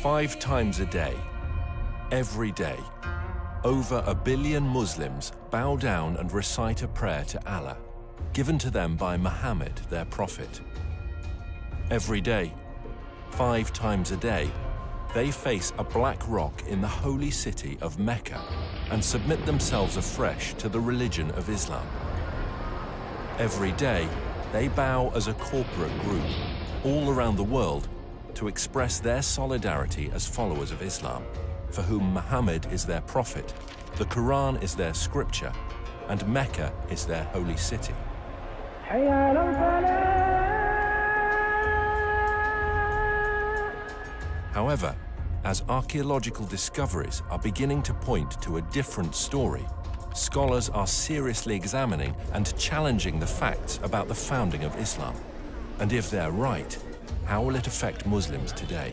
5 times a day, every day, over 1 billion Muslims bow down and recite a prayer to Allah, given to them by Muhammad, their prophet. Every day, 5 times a day, they face a black rock in the holy city of Mecca and submit themselves afresh to the religion of Islam. Every day, they bow as a corporate group all around the world to express their solidarity as followers of Islam, for whom Muhammad is their prophet, the Quran is their scripture, and Mecca is their holy city. However, as archaeological discoveries are beginning to point to a different story, scholars are seriously examining and challenging the facts about the founding of Islam. And if they're right, how will it affect Muslims today?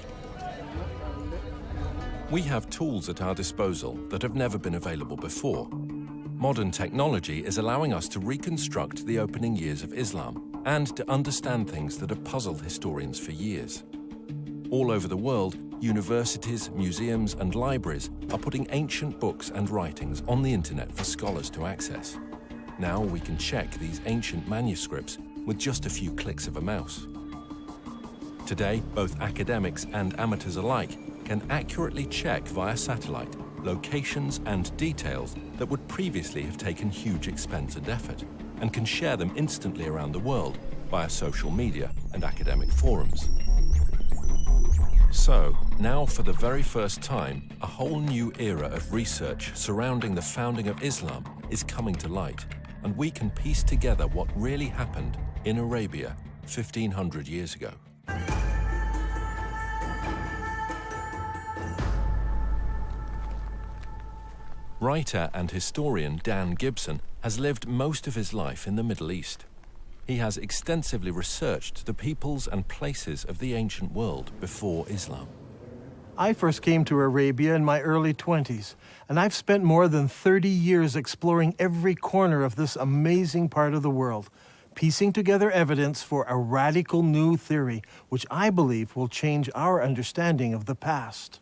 We have tools at our disposal that have never been available before. Modern technology is allowing us to reconstruct the opening years of Islam and to understand things that have puzzled historians for years. All over the world, universities, museums, and libraries are putting ancient books and writings on the internet for scholars to access. Now we can check these ancient manuscripts with just a few clicks of a mouse. Today, both academics and amateurs alike can accurately check via satellite locations and details that would previously have taken huge expense and effort, and can share them instantly around the world via social media and academic forums. So, now for the very first time, a whole new era of research surrounding the founding of Islam is coming to light, and we can piece together what really happened in Arabia 1500 years ago. Writer and historian Dan Gibson has lived most of his life in the Middle East. He has extensively researched the peoples and places of the ancient world before Islam. I first came to Arabia in my early 20s, and I've spent more than 30 years exploring every corner of this amazing part of the world, piecing together evidence for a radical new theory, which I believe will change our understanding of the past.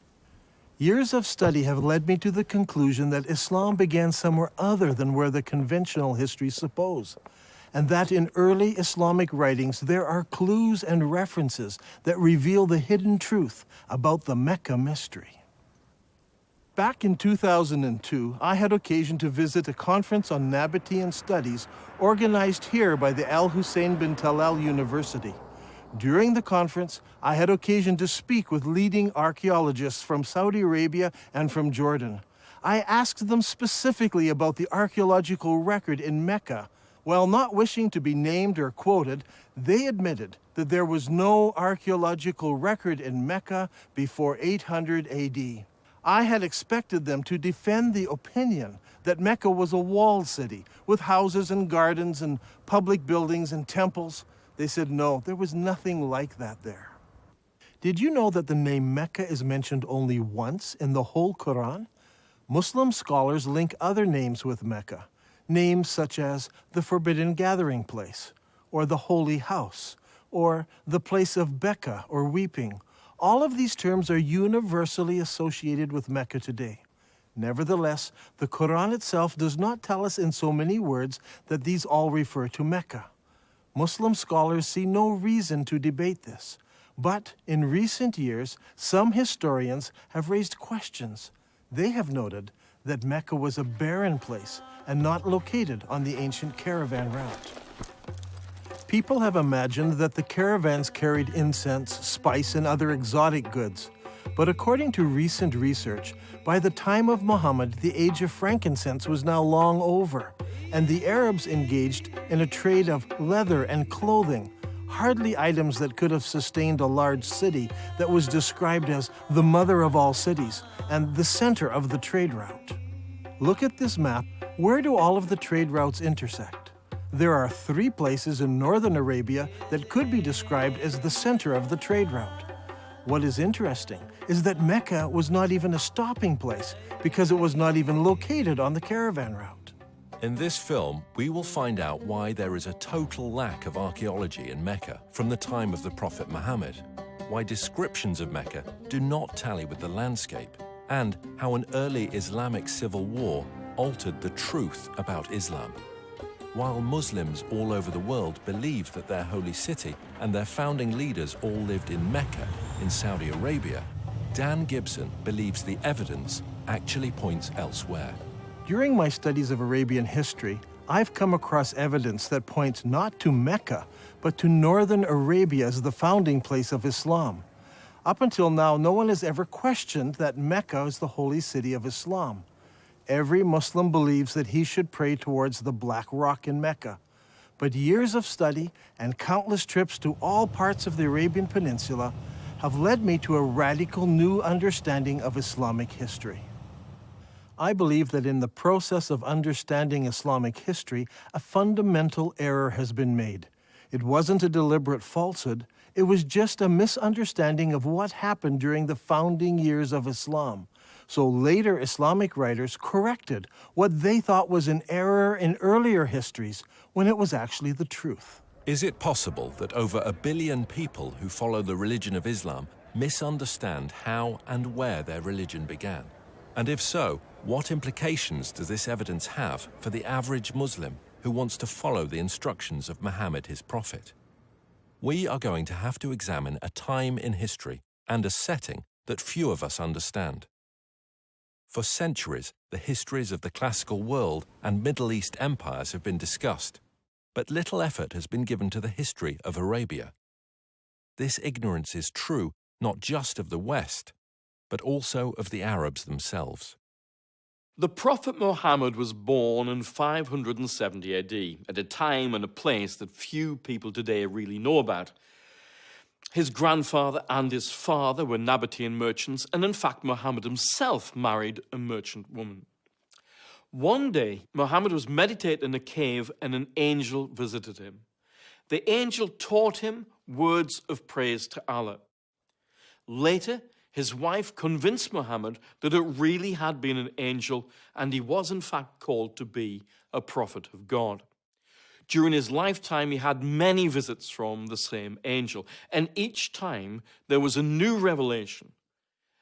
Years of study have led me to the conclusion that Islam began somewhere other than where the conventional histories suppose, and that in early Islamic writings there are clues and references that reveal the hidden truth about the Mecca mystery. Back in 2002, I had occasion to visit a conference on Nabatean studies organized here by the Al Hussein bin Talal University. During the conference, I had occasion to speak with leading archaeologists from Saudi Arabia and from Jordan. I asked them specifically about the archaeological record in Mecca. While not wishing to be named or quoted, they admitted that there was no archaeological record in Mecca before 800 AD. I had expected them to defend the opinion that Mecca was a walled city with houses and gardens and public buildings and temples. They said no, there was nothing like that there. Did you know that the name Mecca is mentioned only once in the whole Quran? Muslim scholars link other names with Mecca. Names such as the Forbidden Gathering Place, or the Holy House, or the Place of Becca, or Weeping. All of these terms are universally associated with Mecca today. Nevertheless, the Quran itself does not tell us in so many words that these all refer to Mecca. Muslim scholars see no reason to debate this. But in recent years, some historians have raised questions. They have noted that Mecca was a barren place and not located on the ancient caravan route. People have imagined that the caravans carried incense, spice, and other exotic goods. But according to recent research, by the time of Muhammad, the age of frankincense was now long over, and the Arabs engaged in a trade of leather and clothing, hardly items that could have sustained a large city that was described as the mother of all cities and the center of the trade route. Look at this map. Where do all of the trade routes intersect? There are 3 places in northern Arabia that could be described as the center of the trade route. What is interesting is that Mecca was not even a stopping place because it was not even located on the caravan route. In this film, we will find out why there is a total lack of archaeology in Mecca from the time of the Prophet Muhammad. why descriptions of Mecca do not tally with the landscape, and how an early Islamic civil war altered the truth about Islam. While Muslims all over the world believe that their holy city and their founding leaders all lived in Mecca, in Saudi Arabia, Dan Gibson believes the evidence actually points elsewhere. During my studies of Arabian history, I've come across evidence that points not to Mecca, but to northern Arabia as the founding place of Islam. Up until now, no one has ever questioned that Mecca is the holy city of Islam. Every Muslim believes that he should pray towards the Black Rock in Mecca. But years of study and countless trips to all parts of the Arabian Peninsula have led me to a radical new understanding of Islamic history. I believe that in the process of understanding Islamic history, a fundamental error has been made. It wasn't a deliberate falsehood, it was just a misunderstanding of what happened during the founding years of Islam. So later Islamic writers corrected what they thought was an error in earlier histories when it was actually the truth. Is it possible that over 1 billion people who follow the religion of Islam misunderstand how and where their religion began? And if so, what implications does this evidence have for the average Muslim who wants to follow the instructions of Muhammad, his prophet? We are going to have to examine a time in history and a setting that few of us understand. For centuries, the histories of the classical world and Middle East empires have been discussed, but little effort has been given to the history of Arabia. This ignorance is true not just of the West, but also of the Arabs themselves. The Prophet Muhammad was born in 570 AD, at a time and a place that few people today really know about. His grandfather and his father were Nabatean merchants, and in fact Muhammad himself married a merchant woman. One day, Muhammad was meditating in a cave and an angel visited him. The angel taught him words of praise to Allah. Later, his wife convinced Muhammad that it really had been an angel and he was in fact called to be a prophet of God. During his lifetime, he had many visits from the same angel, and each time there was a new revelation.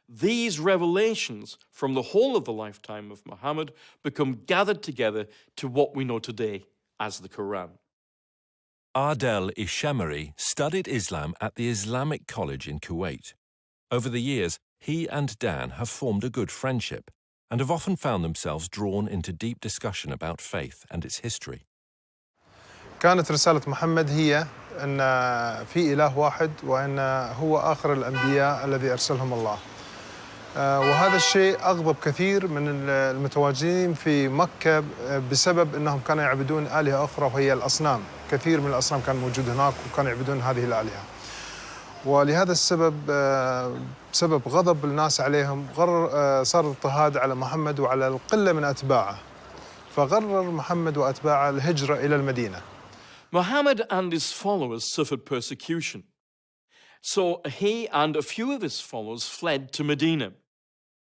These revelations from the whole of the lifetime of Muhammad become gathered together to what we know today as the Quran. Adel Ishamari studied Islam at the Islamic College in Kuwait. Over the years, he and Dan have formed a good friendship and have often found themselves drawn into deep discussion about faith and its history. كانت رسالة محمد هي أن في إله واحد وأن هو آخر الأنبياء الذي أرسلهم الله. وهذا الشيء أغضب كثير من المتواجدين في مكة بسبب أنهم كانوا يعبدون آلهة أخرى وهي الأصنام. كثير من الأصنام كان موجود هناك وكانوا يعبدون هذه الآلهة. ولهذا السبب بسبب غضب الناس عليهم صار اضطهاد على محمد وعلى القلة من أتباعه. فقرر محمد وأتباعه الهجرة إلى المدينة. Muhammad and his followers suffered persecution. So he and a few of his followers fled to Medina.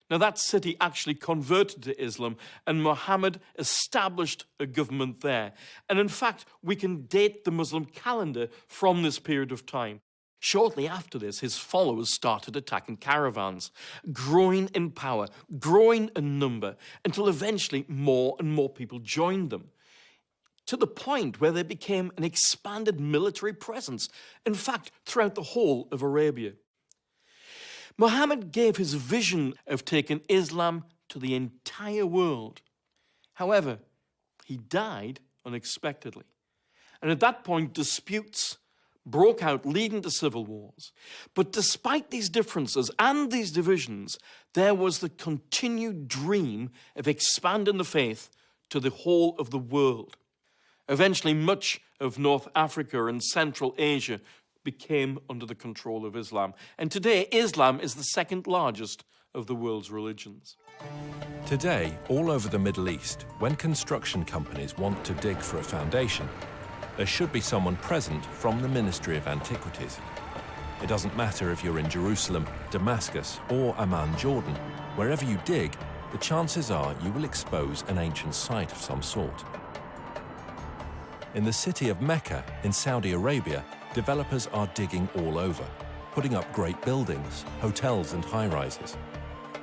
Now that city actually converted to Islam and Muhammad established a government there. And in fact, we can date the Muslim calendar from this period of time. Shortly after this, his followers started attacking caravans, growing in power, growing in number, until eventually more and more people joined them, to the point where they became an expanded military presence, in fact, throughout the whole of Arabia. Muhammad gave his vision of taking Islam to the entire world. However, he died unexpectedly. And at that point, disputes broke out, leading to civil wars. But despite these differences and these divisions, there was the continued dream of expanding the faith to the whole of the world. Eventually, much of North Africa and Central Asia became under the control of Islam. And today, Islam is the second largest of the world's religions. Today, all over the Middle East, when construction companies want to dig for a foundation, there should be someone present from the Ministry of Antiquities. It doesn't matter if you're in Jerusalem, Damascus, or Amman, Jordan. Wherever you dig, the chances are you will expose an ancient site of some sort. In the city of Mecca in Saudi Arabia, developers are digging all over. putting up great buildings, hotels and high-rises.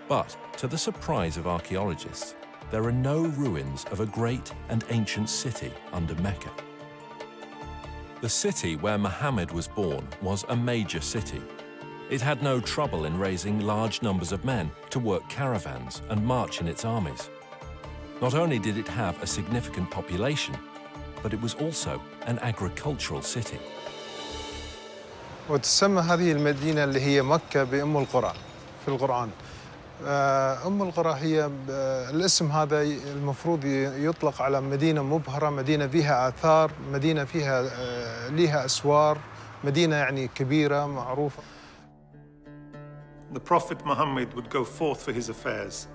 But, to the surprise of archaeologists, there are no ruins of a great and ancient city under Mecca. The city where Muhammad was born was a major city. It had no trouble in raising large numbers of men to work caravans and march in its armies. Not only did it have a significant population, but it was also an agricultural city. وتسمى هذه المدينة اللي هي مكة بأم القرى في القرآن. أم القرى هي الاسم هذا المفروض يطلق على مدينة مبهرة، مدينة فيها آثار، مدينة فيها لها أسوار، مدينة يعني كبيرة معروفة. The Prophet Muhammad would go forth for his affairs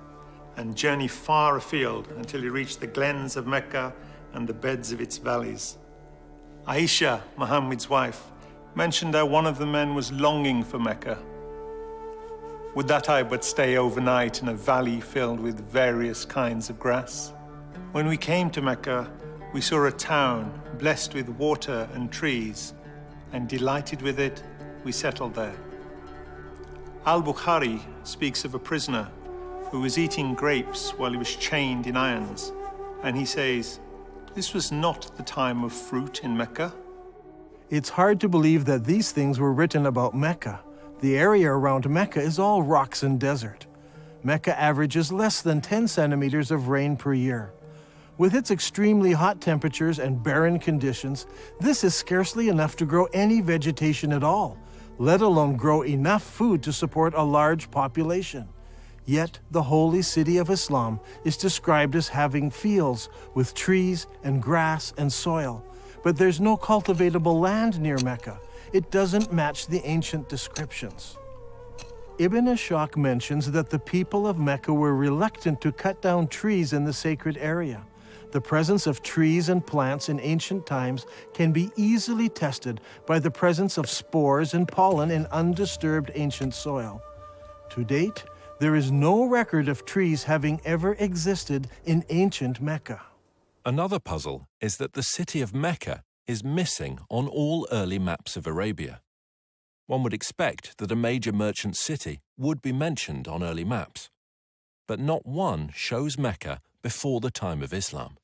and journey far afield until he reached the glens of Mecca and the beds of its valleys. Aisha, Muhammad's wife, mentioned how one of the men was longing for Mecca. Would that I but stay overnight in a valley filled with various kinds of grass? When we came to Mecca, we saw a town blessed with water and trees, and delighted with it, we settled there. Al-Bukhari speaks of a prisoner who was eating grapes while he was chained in irons, and he says, "This was not the time of fruit in Mecca." It's hard to believe that these things were written about Mecca. The area around Mecca is all rocks and desert. Mecca averages less than 10 centimeters of rain per year. With its extremely hot temperatures and barren conditions, this is scarcely enough to grow any vegetation at all, let alone grow enough food to support a large population. Yet the holy city of Islam is described as having fields with trees and grass and soil. But there's no cultivatable land near Mecca. It doesn't match the ancient descriptions. Ibn Ishaq mentions that the people of Mecca were reluctant to cut down trees in the sacred area. The presence of trees and plants in ancient times can be easily tested by the presence of spores and pollen in undisturbed ancient soil. To date, there is no record of trees having ever existed in ancient Mecca. Another puzzle is that the city of Mecca is missing on all early maps of Arabia. One would expect that a major merchant city would be mentioned on early maps, but not one shows Mecca before the time of Islam.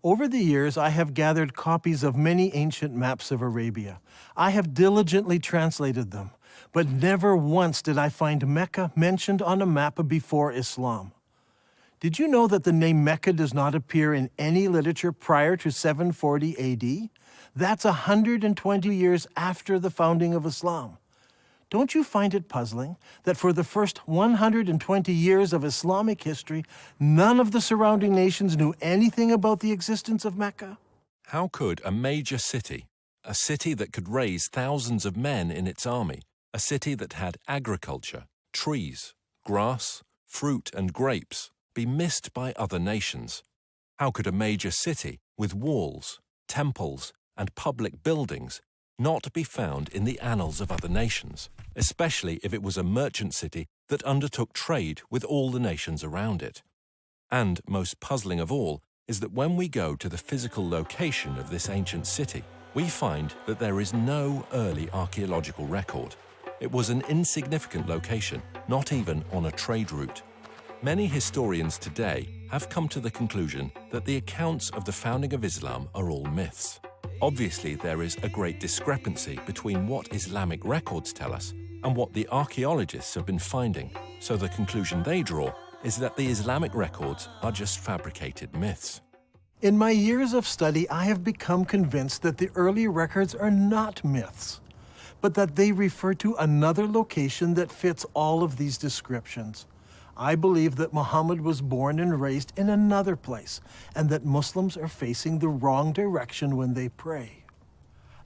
Over the years, I have gathered copies of many ancient maps of Arabia. I have diligently translated them, but never once did I find Mecca mentioned on a map before Islam. Did you know that the name Mecca does not appear in any literature prior to 740 AD? That's 120 years after the founding of Islam. Don't you find it puzzling that for the first 120 years of Islamic history, none of the surrounding nations knew anything about the existence of Mecca? How could a major city, a city that could raise thousands of men in its army, a city that had agriculture, trees, grass, fruit and grapes, be missed by other nations? How could a major city with walls, temples, and public buildings not be found in the annals of other nations, especially if it was a merchant city that undertook trade with all the nations around it? And most puzzling of all is that when we go to the physical location of this ancient city, we find that there is no early archaeological record. It was an insignificant location, not even on a trade route. Many historians today have come to the conclusion that the accounts of the founding of Islam are all myths. Obviously, there is a great discrepancy between what Islamic records tell us and what the archaeologists have been finding, so the conclusion they draw is that the Islamic records are just fabricated myths. In my years of study, I have become convinced that the early records are not myths, but that they refer to another location that fits all of these descriptions. I believe that Muhammad was born and raised in another place, and that Muslims are facing the wrong direction when they pray.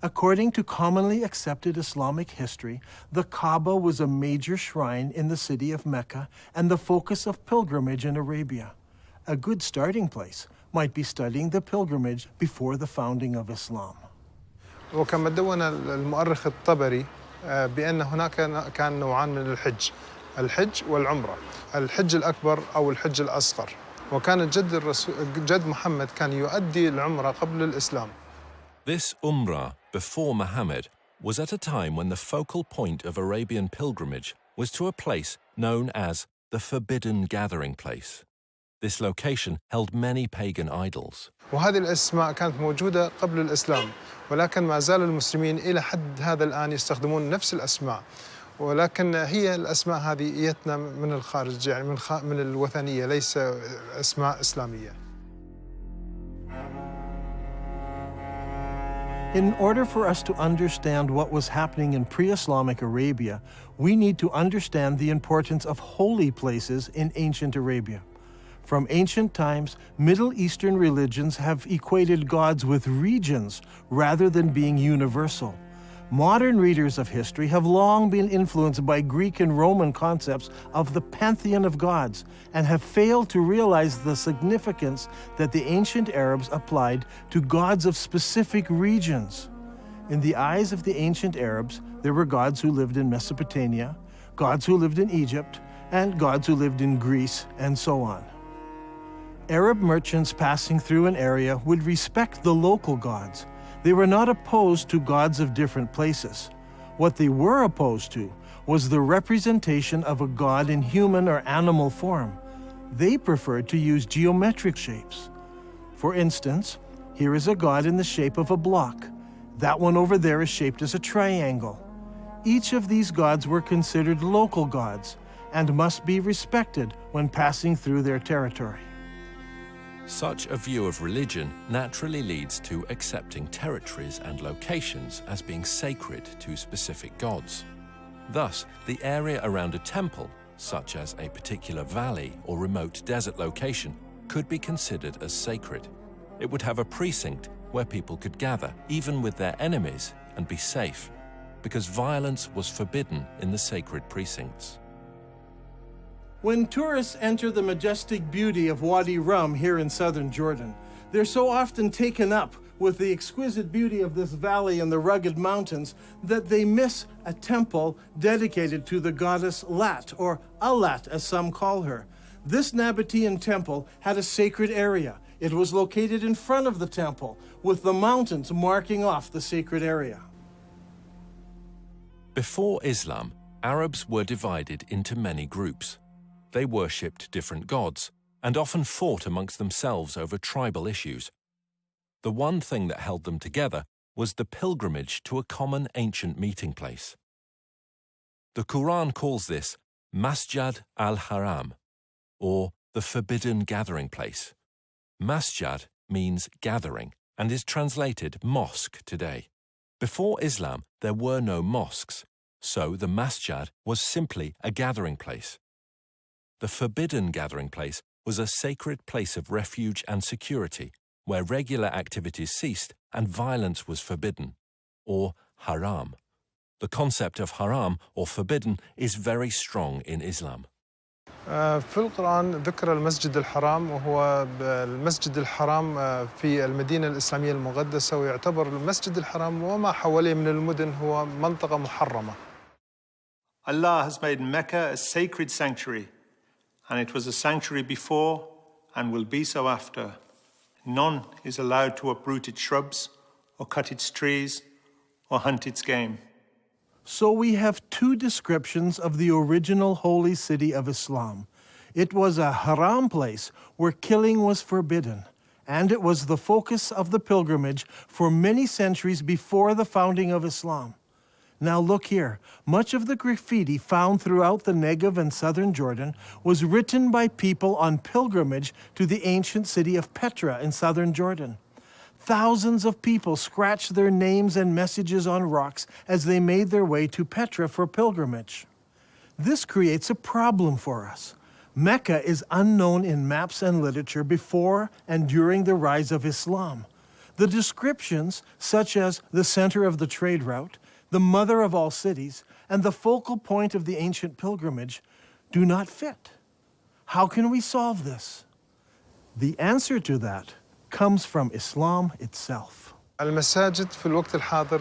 According to commonly accepted Islamic history, the Kaaba was a major shrine in the city of Mecca and the focus of pilgrimage in Arabia. A good starting place might be studying the pilgrimage before the founding of Islam. وكما دون المؤرخ الطبري بأن هناك كان نوعان من الحج والعمرة. الحج الأكبر أو الحج الأصغر، وكان جد محمد كان يؤدي العمرة قبل الإسلام. This Umrah before Muhammad was at a time when the focal point of Arabian pilgrimage was to a place known as the Forbidden Gathering Place. This location held many pagan idols. وهذه الأسماء كانت موجودة قبل الإسلام، ولكن ما زال المسلمين إلى حد هذا الآن يستخدمون نفس الأسماء، ولكن هي الأسماء هذه جتنا من الخارج، يعني من الوثنية، ليس أسماء إسلامية. In order for us to understand what was happening in pre-Islamic Arabia, we need to understand the importance of holy places in ancient Arabia. From ancient times, Middle Eastern religions have equated gods with regions rather than being universal. Modern readers of history have long been influenced by Greek and Roman concepts of the pantheon of gods and have failed to realize the significance that the ancient Arabs applied to gods of specific regions. In the eyes of the ancient Arabs, there were gods who lived in Mesopotamia, gods who lived in Egypt, and gods who lived in Greece, and so on. Arab merchants passing through an area would respect the local gods. They were not opposed to gods of different places. What they were opposed to was the representation of a god in human or animal form. They preferred to use geometric shapes. For instance, here is a god in the shape of a block. That one over there is shaped as a triangle. Each of these gods were considered local gods and must be respected when passing through their territory. Such a view of religion naturally leads to accepting territories and locations as being sacred to specific gods. Thus, the area around a temple, such as a particular valley or remote desert location, could be considered as sacred. It would have a precinct where people could gather, even with their enemies, and be safe, because violence was forbidden in the sacred precincts. When tourists enter the majestic beauty of Wadi Rum here in southern Jordan, they're so often taken up with the exquisite beauty of this valley and the rugged mountains that they miss a temple dedicated to the goddess Lat, or Alat as some call her. This Nabatean temple had a sacred area. It was located in front of the temple, with the mountains marking off the sacred area. Before Islam, Arabs were divided into many groups. They worshipped different gods and often fought amongst themselves over tribal issues. The one thing that held them together was the pilgrimage to a common ancient meeting place. The Quran calls this Masjid al-Haram, or the Forbidden Gathering Place. Masjid means gathering and is translated mosque today. Before Islam, there were no mosques, so the masjid was simply a gathering place. The Forbidden Gathering Place was a sacred place of refuge and security, where regular activities ceased and violence was forbidden, or haram. The concept of haram, or forbidden, is very strong in Islam. في القرآن ذكر المسجد الحرام، وهو المسجد الحرام في المدينة الإسلامية المقدسة، ويعتبر المسجد الحرام وما حواليه من المدن هو منطقة محرمة. Allah has made Mecca a sacred sanctuary, and it was a sanctuary before and will be so after. None is allowed to uproot its shrubs or cut its trees or hunt its game. So we have two descriptions of the original holy city of Islam. It was a haram place where killing was forbidden, and it was the focus of the pilgrimage for many centuries before the founding of Islam. Now look here, much of the graffiti found throughout the Negev and southern Jordan was written by people on pilgrimage to the ancient city of Petra in southern Jordan. Thousands of people scratched their names and messages on rocks as they made their way to Petra for pilgrimage. This creates a problem for us. Mecca is unknown in maps and literature before and during the rise of Islam. The descriptions, such as the center of the trade route, the mother of all cities, and the focal point of the ancient pilgrimage, do not fit. How can we solve this? The answer to that comes from Islam itself. المساجد في الوقت الحاضر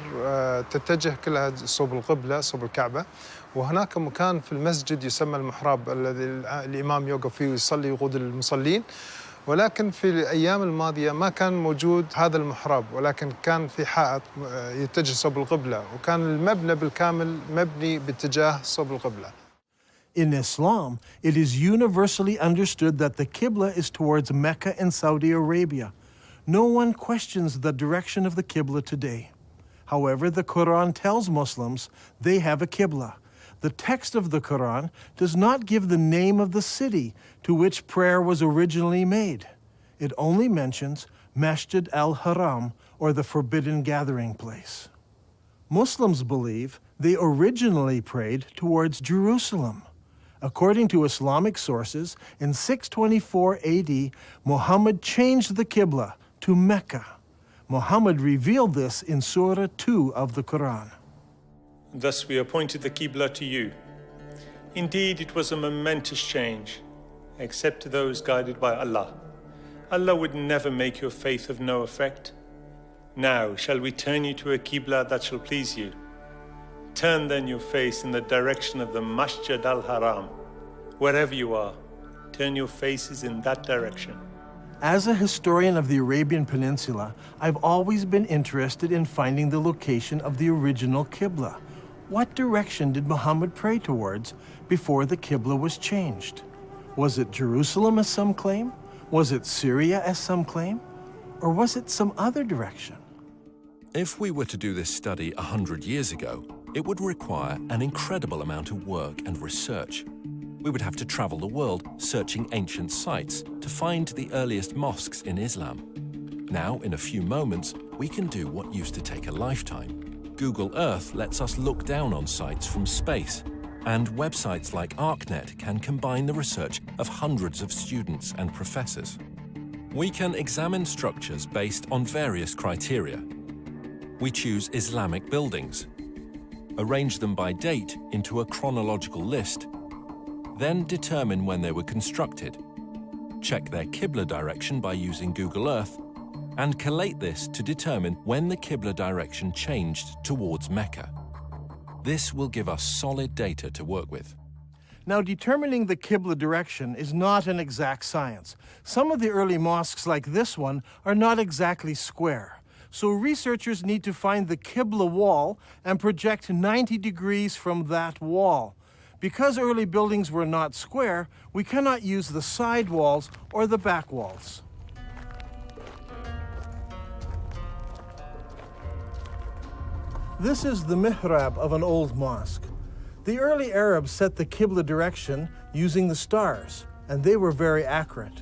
تتجه كلها صوب القبلة، صوب الكعبة، وهناك مكان في المسجد يسمى المحراب الذي الإمام يوقف فيه ويصلي ويقود المصلين، ولكن في الأيام الماضية ما كان موجود هذا المحراب، ولكن كان في حائط يتجه صوب القبلة، وكان المبنى بالكامل مبني باتجاه صوب القبلة. In Islam, it is universally understood that the Qibla is towards Mecca in Saudi Arabia. No one questions the direction of the Qibla today. However, the Quran tells Muslims they have a Qibla. The text of the Quran does not give the name of the city to which prayer was originally made. It only mentions Masjid al-Haram, or the forbidden gathering place. Muslims believe they originally prayed towards Jerusalem. According to Islamic sources, in 624 AD, Muhammad changed the Qibla to Mecca. Muhammad revealed this in Surah 2 of the Quran. Thus we appointed the Qibla to you. Indeed, it was a momentous change, except to those guided by Allah. Allah would never make your faith of no effect. Now shall we turn you to a Qibla that shall please you. Turn then your face in the direction of the Masjid al-Haram. Wherever you are, turn your faces in that direction. As a historian of the Arabian Peninsula, I've always been interested in finding the location of the original Qibla. What direction did Muhammad pray towards before the Qibla was changed? Was it Jerusalem, as some claim? Was it Syria, as some claim? Or was it some other direction? If we were to do this study 100 years ago, it would require an incredible amount of work and research. We would have to travel the world searching ancient sites to find the earliest mosques in Islam. Now, in a few moments, we can do what used to take a lifetime. Google Earth lets us look down on sites from space, and websites like ArcNet can combine the research of hundreds of students and professors. We can examine structures based on various criteria. We choose Islamic buildings, arrange them by date into a chronological list, then determine when they were constructed, check their Qibla direction by using Google Earth, and collate this to determine when the Qibla direction changed towards Mecca. This will give us solid data to work with. Now, determining the Qibla direction is not an exact science. Some of the early mosques like this one are not exactly square. So researchers need to find the Qibla wall and project 90 degrees from that wall. Because early buildings were not square, we cannot use the side walls or the back walls. This is the mihrab of an old mosque. The early Arabs set the Qibla direction using the stars, and they were very accurate.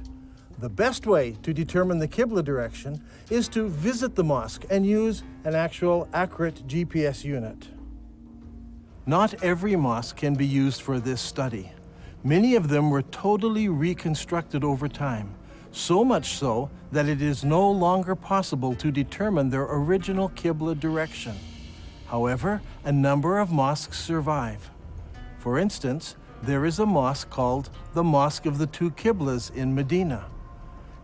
The best way to determine the Qibla direction is to visit the mosque and use an actual accurate GPS unit. Not every mosque can be used for this study. Many of them were totally reconstructed over time, so much so that it is no longer possible to determine their original Qibla direction. However, a number of mosques survive. For instance, there is a mosque called the Mosque of the Two Qiblas in Medina.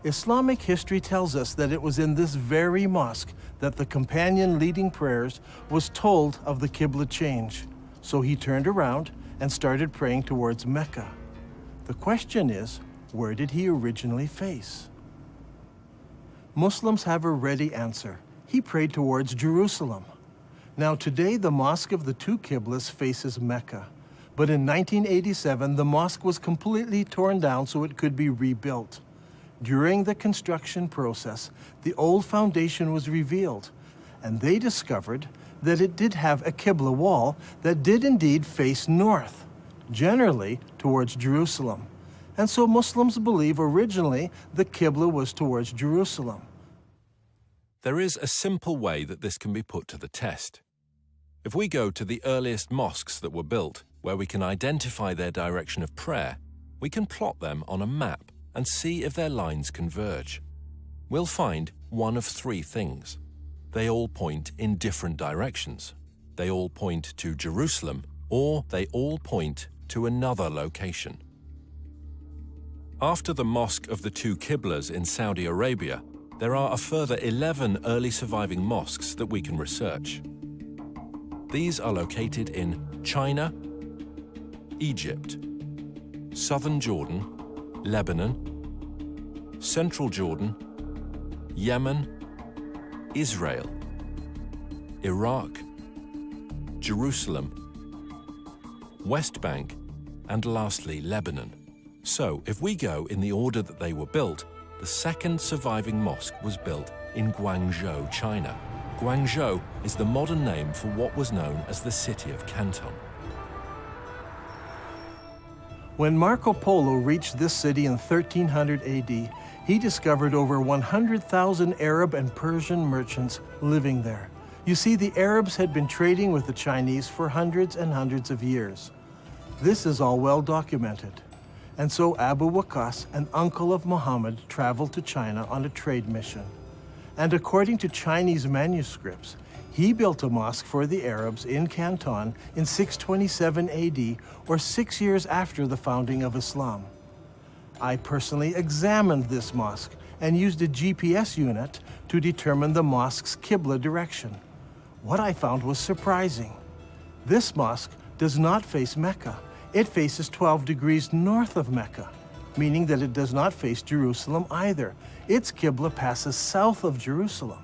Islamic history tells us that it was in this very mosque that the companion leading prayers was told of the Qibla change. So he turned around and started praying towards Mecca. The question is, where did he originally face? Muslims have a ready answer. He prayed towards Jerusalem. Now today, the Mosque of the Two Qiblas faces Mecca. But in 1987, the mosque was completely torn down so it could be rebuilt. During the construction process, the old foundation was revealed, and they discovered that it did have a Qibla wall that did indeed face north, generally towards Jerusalem. And so Muslims believe originally the Qibla was towards Jerusalem. There is a simple way that this can be put to the test. If we go to the earliest mosques that were built, where we can identify their direction of prayer, we can plot them on a map and see if their lines converge. We'll find one of three things. They all point in different directions. They all point to Jerusalem, or they all point to another location. After the Mosque of the Two Qiblas in Saudi Arabia, there are a further 11 early surviving mosques that we can research. These are located in China, Egypt, southern Jordan, Lebanon, Central Jordan, Yemen, Israel, Iraq, Jerusalem, West Bank, and lastly, Lebanon. So, if we go in the order that they were built, the second surviving mosque was built in Guangzhou, China. Guangzhou is the modern name for what was known as the city of Canton. When Marco Polo reached this city in 1300 AD, he discovered over 100,000 Arab and Persian merchants living there. You see, the Arabs had been trading with the Chinese for hundreds and hundreds of years. This is all well documented. And so Abu Waqas, an uncle of Muhammad, traveled to China on a trade mission. And according to Chinese manuscripts, he built a mosque for the Arabs in Canton in 627 AD, or 6 years after the founding of Islam. I personally examined this mosque and used a GPS unit to determine the mosque's Qibla direction. What I found was surprising. This mosque does not face Mecca. It faces 12 degrees north of Mecca, meaning that it does not face Jerusalem either. Its Qibla passes south of Jerusalem.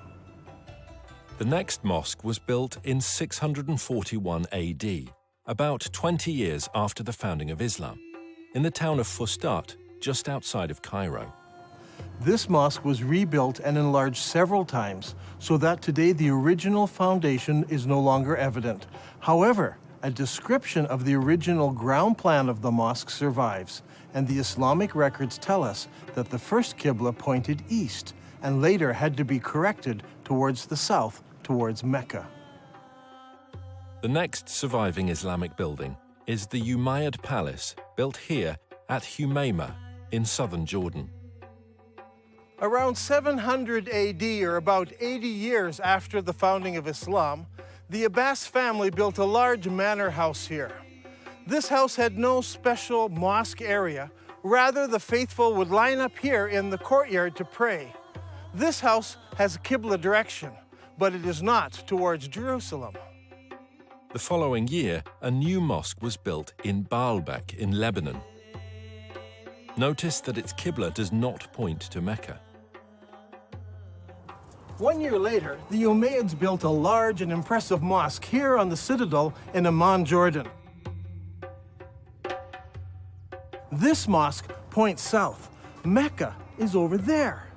The next mosque was built in 641 AD, about 20 years after the founding of Islam, in the town of Fustat, just outside of Cairo. This mosque was rebuilt and enlarged several times, so that today the original foundation is no longer evident. However, a description of the original ground plan of the mosque survives, and the Islamic records tell us that the first Qibla pointed east and later had to be corrected towards the south, towards Mecca. The next surviving Islamic building is the Umayyad Palace, built here at Humayma in southern Jordan. Around 700 AD, or about 80 years after the founding of Islam, the Abbas family built a large manor house here. This house had no special mosque area. Rather, the faithful would line up here in the courtyard to pray. This house has Qibla direction, but it is not towards Jerusalem. The following year, a new mosque was built in Baalbek in Lebanon. Notice that its Qibla does not point to Mecca. 1 year later, the Umayyads built a large and impressive mosque here on the citadel in Amman, Jordan. This mosque points south. Mecca is over there.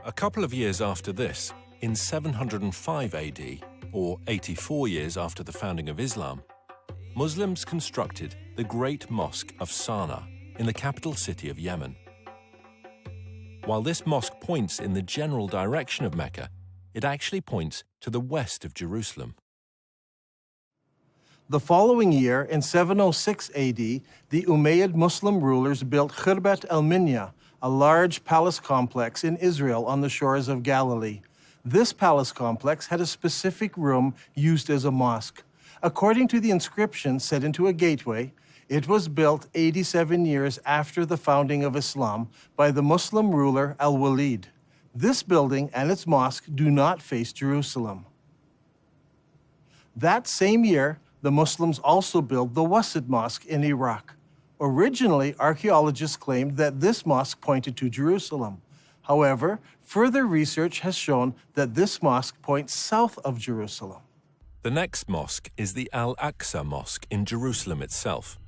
A couple of years after this, in 705 AD, or 84 years after the founding of Islam, Muslims constructed the Great Mosque of Sana'a in the capital city of Yemen. While this mosque points in the general direction of Mecca, it actually points to the west of Jerusalem. The following year, in 706 AD, the Umayyad Muslim rulers built Khirbat al-Minya, a large palace complex in Israel on the shores of Galilee. This palace complex had a specific room used as a mosque. According to the inscription set into a gateway, it was built 87 years after the founding of Islam by the Muslim ruler Al-Walid. This building and its mosque do not face Jerusalem. That same year, the Muslims also built the Wasit Mosque in Iraq. Originally, archaeologists claimed that this mosque pointed to Jerusalem. However, further research has shown that this mosque points south of Jerusalem. The next mosque is the Al-Aqsa Mosque in Jerusalem itself.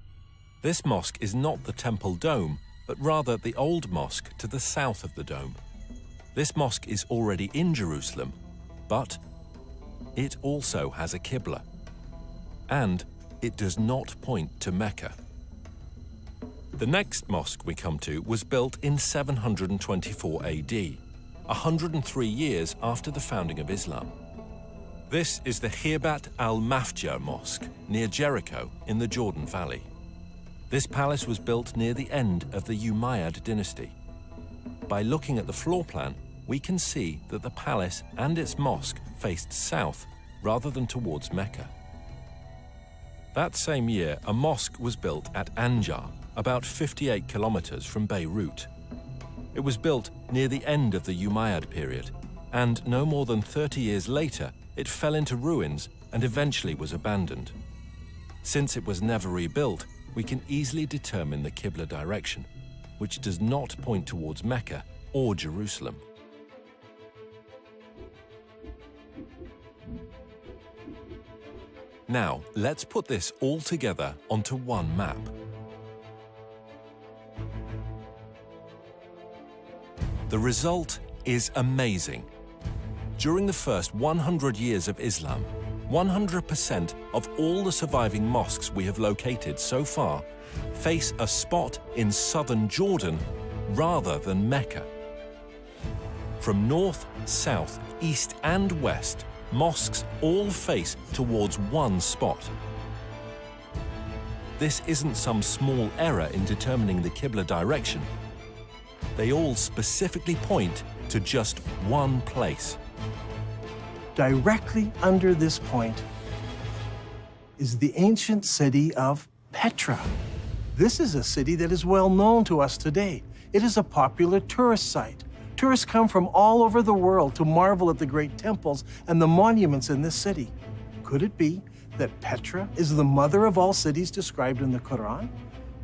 This mosque is not the temple dome, but rather the old mosque to the south of the dome. This mosque is already in Jerusalem, but it also has a Qibla, and it does not point to Mecca. The next mosque we come to was built in 724 AD, 103 years after the founding of Islam. This is the Khirbat al-Mafja Mosque near Jericho in the Jordan Valley. This palace was built near the end of the Umayyad dynasty. By looking at the floor plan, we can see that the palace and its mosque faced south rather than towards Mecca. That same year, a mosque was built at Anjar, about 58 kilometers from Beirut. It was built near the end of the Umayyad period, and no more than 30 years later, it fell into ruins and eventually was abandoned. Since it was never rebuilt, we can easily determine the Qibla direction, which does not point towards Mecca or Jerusalem. Now, let's put this all together onto one map. The result is amazing. During the first 100 years of Islam, 100% of all the surviving mosques we have located so far face a spot in southern Jordan rather than Mecca. From north, south, east and west, mosques all face towards one spot. This isn't some small error in determining the Qibla direction. They all specifically point to just one place. Directly under this point is the ancient city of Petra. This is a city that is well known to us today. It is a popular tourist site. Tourists come from all over the world to marvel at the great temples and the monuments in this city. Could it be that Petra is the mother of all cities described in the Quran?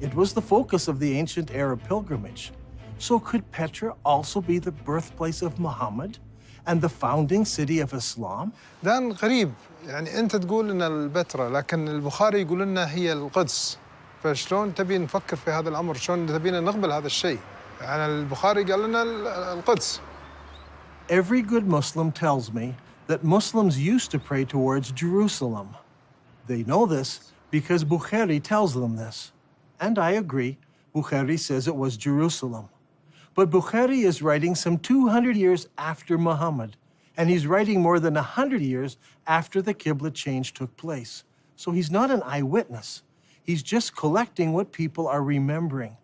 It was the focus of the ancient Arab pilgrimage. So could Petra also be the birthplace of Muhammad and the founding city of Islam? دان غريب، يعني أنت تقول إن البتراء لكن البخاري يقول لنا هي القدس، فشلون تبي نفكر في هذا الأمر؟ شلون تبينا نقبل هذا الشيء؟ يعني البخاري قال لنا القدس. Every good Muslim tells me that Muslims used to pray towards Jerusalem. They know this because Bukhari tells them this. And I agree, Bukhari says it was Jerusalem. But Bukhari is writing some 200 years after Muhammad, and he's writing more than 100 years after the Qibla change took place. So he's not an eyewitness. He's just collecting what people are remembering.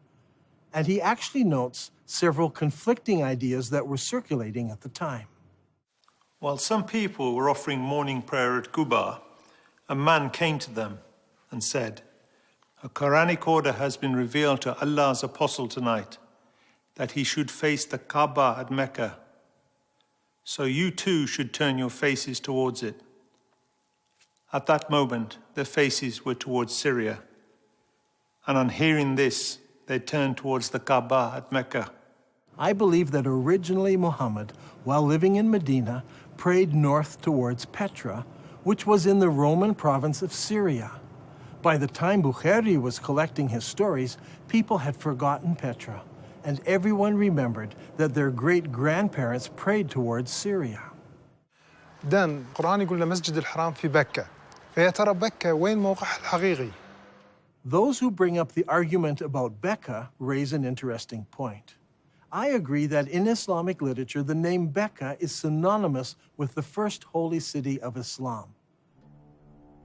And he actually notes several conflicting ideas that were circulating at the time. While some people were offering morning prayer at Quba, a man came to them and said, "A Quranic order has been revealed to Allah's apostle tonight, that he should face the Kaaba at Mecca. So you too should turn your faces towards it." At that moment, their faces were towards Syria. And on hearing this, they turned towards the Kaaba at Mecca. I believe that originally Muhammad, while living in Medina, prayed north towards Petra, which was in the Roman province of Syria. By the time Bukhari was collecting his stories, people had forgotten Petra, and everyone remembered that their great-grandparents prayed towards Syria. دان القرآن يقول لنا مسجد الحرام في بكة، فيا ترى بكة وين موقعها الحقيقي؟ Those who bring up the argument about Bekkah raise an interesting point. I agree that in Islamic literature, the name Bekkah is synonymous with the first holy city of Islam.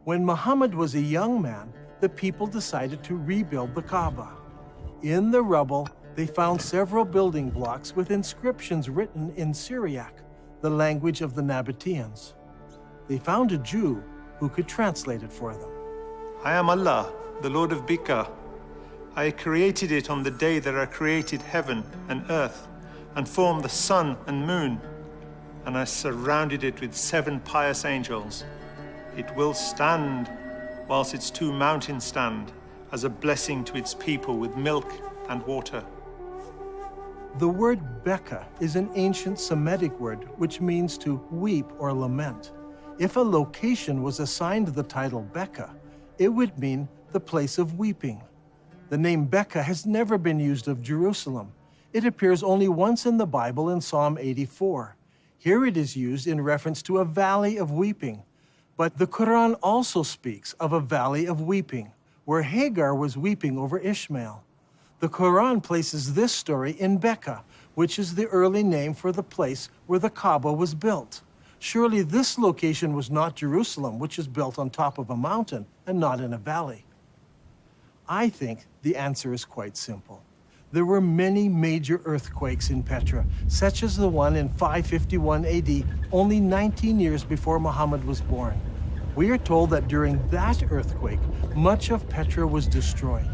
When Muhammad was a young man, the people decided to rebuild the Kaaba. In the rubble, they found several building blocks with inscriptions written in Syriac, the language of the Nabateans. They found a Jew who could translate it for them. I am Allah, the Lord of Bakkah. I created it on the day that I created heaven and earth, and formed the sun and moon, and I surrounded it with 7 pious angels. It will stand whilst its 2 mountains stand, as a blessing to its people with milk and water. The word Bekkah is an ancient Semitic word which means to weep or lament. If a location was assigned the title Bekkah, it would mean the place of weeping. The name Bekkah has never been used of Jerusalem. It appears only once in the Bible in Psalm 84. Here it is used in reference to a valley of weeping. But the Quran also speaks of a valley of weeping, where Hagar was weeping over Ishmael. The Quran places this story in Bekkah, which is the early name for the place where the Kaaba was built. Surely this location was not Jerusalem, which is built on top of a mountain and not in a valley. I think the answer is quite simple. There were many major earthquakes in Petra, such as the one in 551 AD, only 19 years before Muhammad was born. We are told that during that earthquake, much of Petra was destroyed.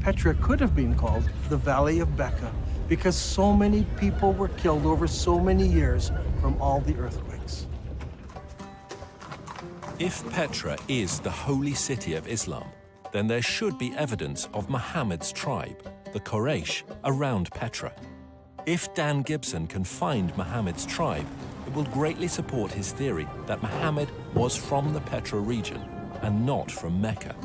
Petra could have been called the Valley of Bekkah because so many people were killed over so many years from all the earthquakes. If Petra is the holy city of Islam, then there should be evidence of Muhammad's tribe, the Quraysh, around Petra. If Dan Gibson can find Muhammad's tribe, it will greatly support his theory that Muhammad was from the Petra region and not from Mecca.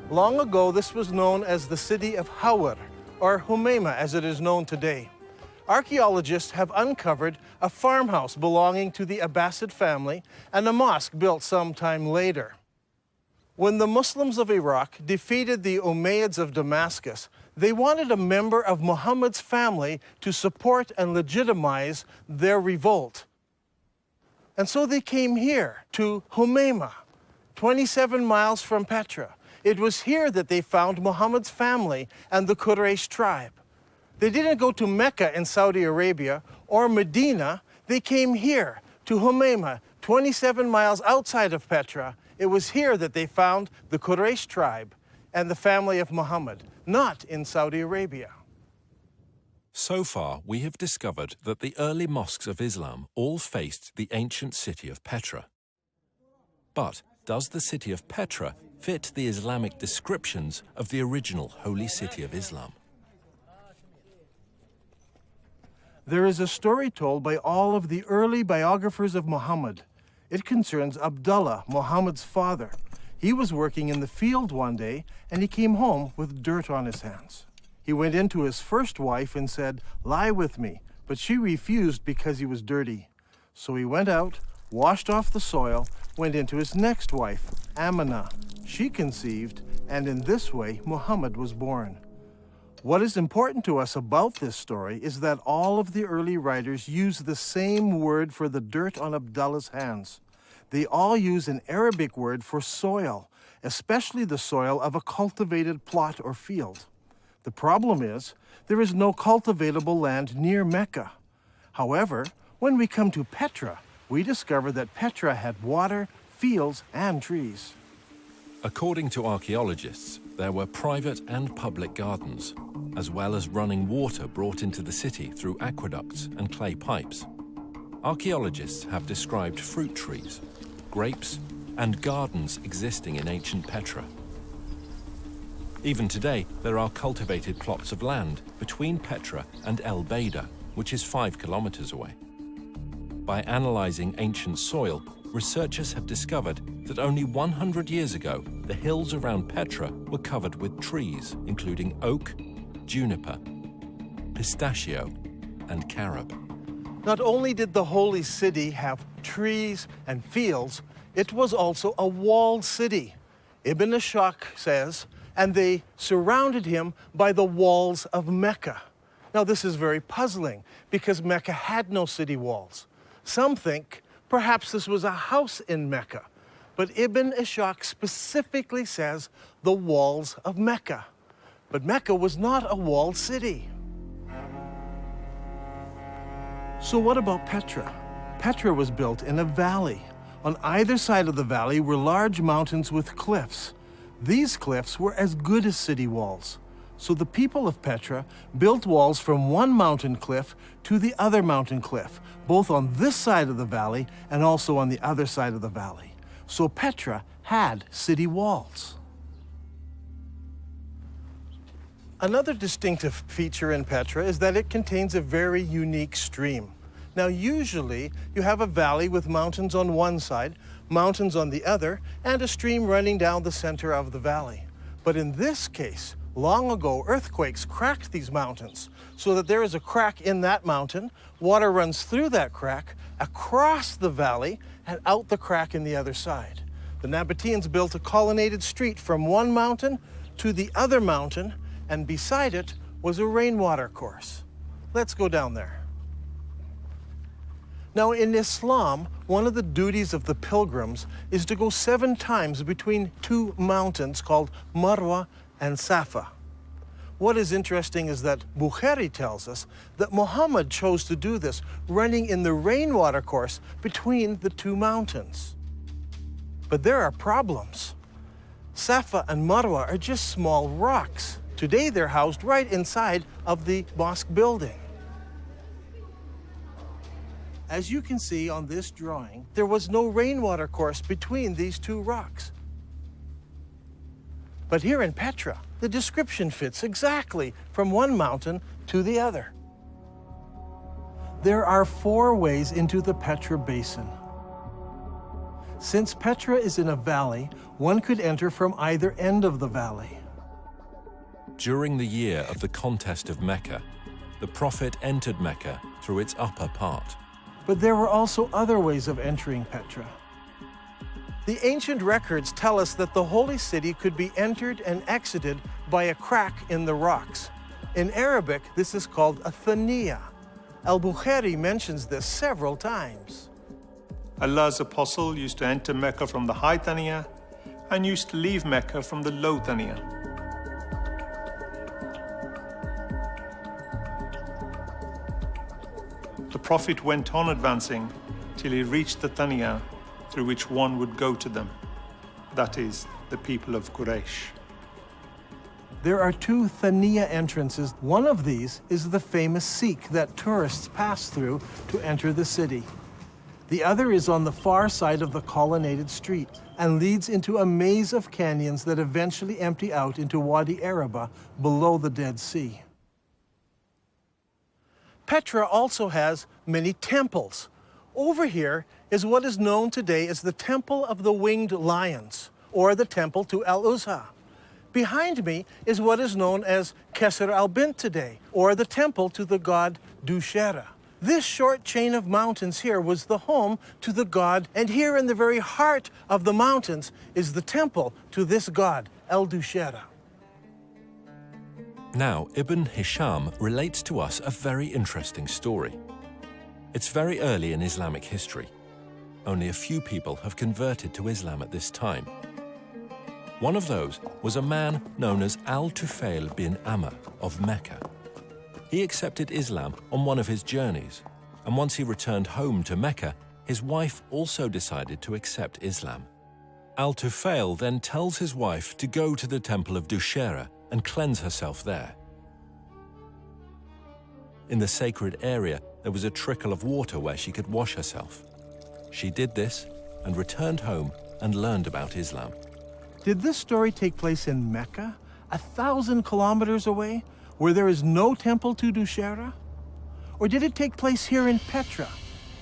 Long ago, this was known as the city of Hawar, or Humayma as it is known today. Archaeologists have uncovered a farmhouse belonging to the Abbasid family and a mosque built sometime later. When the Muslims of Iraq defeated the Umayyads of Damascus, they wanted a member of Muhammad's family to support and legitimize their revolt. And so they came here to Humayma, 27 miles from Petra. It was here that they found Muhammad's family and the Quraysh tribe. They didn't go to Mecca in Saudi Arabia or Medina. They came here to Humayma, 27 miles outside of Petra. It was here that they found the Quraysh tribe and the family of Muhammad, not in Saudi Arabia. So far, we have discovered that the early mosques of Islam all faced the ancient city of Petra. But does the city of Petra fit the Islamic descriptions of the original holy city of Islam? There is a story told by all of the early biographers of Muhammad. It concerns Abdullah, Muhammad's father. He was working in the field one day and he came home with dirt on his hands. He went into his first wife and said, "Lie with me," but she refused because he was dirty. So he went out, washed off the soil, went into his next wife, Amina. She conceived, and in this way, Muhammad was born. What is important to us about this story is that all of the early writers use the same word for the dirt on Abdullah's hands. They all use an Arabic word for soil, especially the soil of a cultivated plot or field. The problem is, there is no cultivatable land near Mecca. However, when we come to Petra, we discover that Petra had water, fields, and trees. According to archaeologists, there were private and public gardens, as well as running water brought into the city through aqueducts and clay pipes. Archaeologists have described fruit trees, grapes, and gardens existing in ancient Petra. Even today, there are cultivated plots of land between Petra and El Beida, which is 5 kilometers away. By analyzing ancient soil, researchers have discovered that only 100 years ago, the hills around Petra were covered with trees, including oak, juniper, pistachio, and carob. Not only did the holy city have trees and fields, it was also a walled city. Ibn Ishaq says, and they surrounded him by the walls of Mecca. Now this is very puzzling because Mecca had no city walls. Some think perhaps this was a house in Mecca, but Ibn Ishaq specifically says the walls of Mecca. But Mecca was not a walled city. So what about Petra? Petra was built in a valley. On either side of the valley were large mountains with cliffs. These cliffs were as good as city walls. So the people of Petra built walls from one mountain cliff to the other mountain cliff, both on this side of the valley and also on the other side of the valley. So Petra had city walls. Another distinctive feature in Petra is that it contains a very unique stream. Now, usually you have a valley with mountains on one side, mountains on the other, and a stream running down the center of the valley. But in this case, long ago, earthquakes cracked these mountains so that there is a crack in that mountain, water runs through that crack, across the valley, and out the crack in the other side. The Nabateans built a colonnaded street from one mountain to the other mountain, and beside it was a rainwater course. Let's go down there. Now, in Islam, one of the duties of the pilgrims is to go 7 times between 2 mountains called Marwa and Safa. What is interesting is that Bukhari tells us that Muhammad chose to do this, running in the rainwater course between the 2 mountains. But there are problems. Safa and Marwa are just small rocks. Today, they're housed right inside of the mosque building. As you can see on this drawing, there was no rainwater course between these two rocks. But here in Petra, the description fits exactly from one mountain to the other. There are 4 ways into the Petra Basin. Since Petra is in a valley, one could enter from either end of the valley. During the year of the contest of Mecca, the Prophet entered Mecca through its upper part. But there were also other ways of entering Petra. The ancient records tell us that the holy city could be entered and exited by a crack in the rocks. In Arabic, this is called a thaniya. Al-Bukhari mentions this several times. Allah's apostle used to enter Mecca from the high Thaniya and used to leave Mecca from the low Thaniya. The Prophet went on advancing till he reached the Thaniya through which one would go to them, that is, the people of Quraysh. There are 2 Thaniya entrances. One of these is the famous Sikh that tourists pass through to enter the city. The other is on the far side of the colonnaded street and leads into a maze of canyons that eventually empty out into Wadi Araba below the Dead Sea. Petra also has many temples. Over here is what is known today as the Temple of the Winged Lions, or the Temple to Al-Uzza. Behind me is what is known as Kesr al-Bint today, or the temple to the god Dushera. This short chain of mountains here was the home to the god, and here in the very heart of the mountains is the temple to this god, El-Dushera. Now, Ibn Hisham relates to us a very interesting story. It's very early in Islamic history. Only a few people have converted to Islam at this time. One of those was a man known as Al-Tufail bin Amr of Mecca. He accepted Islam on one of his journeys, and once he returned home to Mecca, his wife also decided to accept Islam. Al-Tufail then tells his wife to go to the temple of Dushera and cleanse herself there. In the sacred area, there was a trickle of water where she could wash herself. She did this and returned home and learned about Islam. Did this story take place in Mecca, 1,000 kilometers away, where there is no temple to Dushera? Or did it take place here in Petra?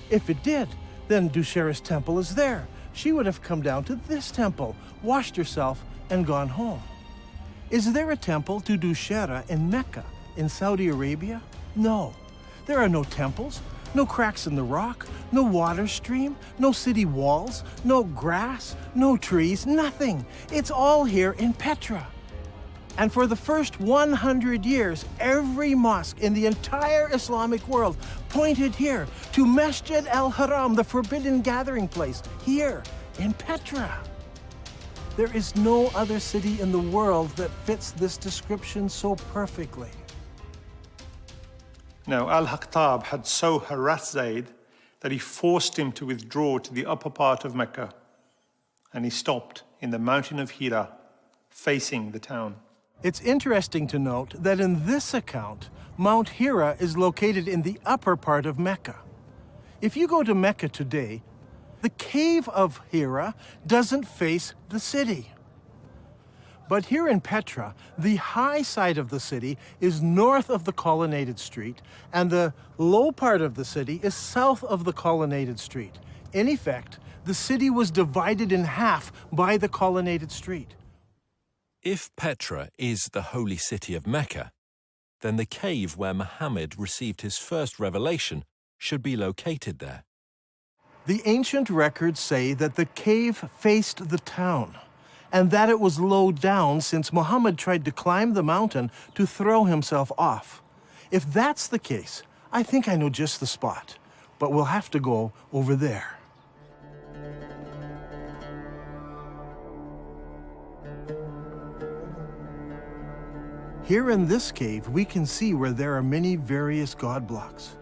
If it did, then Dushera's temple is there. She would have come down to this temple, washed herself, and gone home. Is there a temple to Dushera in Mecca, in Saudi Arabia? No. There are no temples, no cracks in the rock, no water stream, no city walls, no grass, no trees, nothing. It's all here in Petra. And for the first 100 years, every mosque in the entire Islamic world pointed here to Masjid al-Haram, the forbidden gathering place, here in Petra. There is no other city in the world that fits this description so perfectly. Now, Al-Haktab had so harassed Zayd that he forced him to withdraw to the upper part of Mecca, and he stopped in the mountain of Hira, facing the town. It's interesting to note that in this account, Mount Hira is located in the upper part of Mecca. If you go to Mecca today, the cave of Hira doesn't face the city. But here in Petra, the high side of the city is north of the colonnaded street, and the low part of the city is south of the colonnaded street. In effect, the city was divided in half by the colonnaded street. If Petra is the holy city of Mecca, then the cave where Muhammad received his first revelation should be located there. The ancient records say that the cave faced the town, and that it was low down since Muhammad tried to climb the mountain to throw himself off. If that's the case, I think I know just the spot, but we'll have to go over there. Here in this cave, we can see where there are many various god blocks.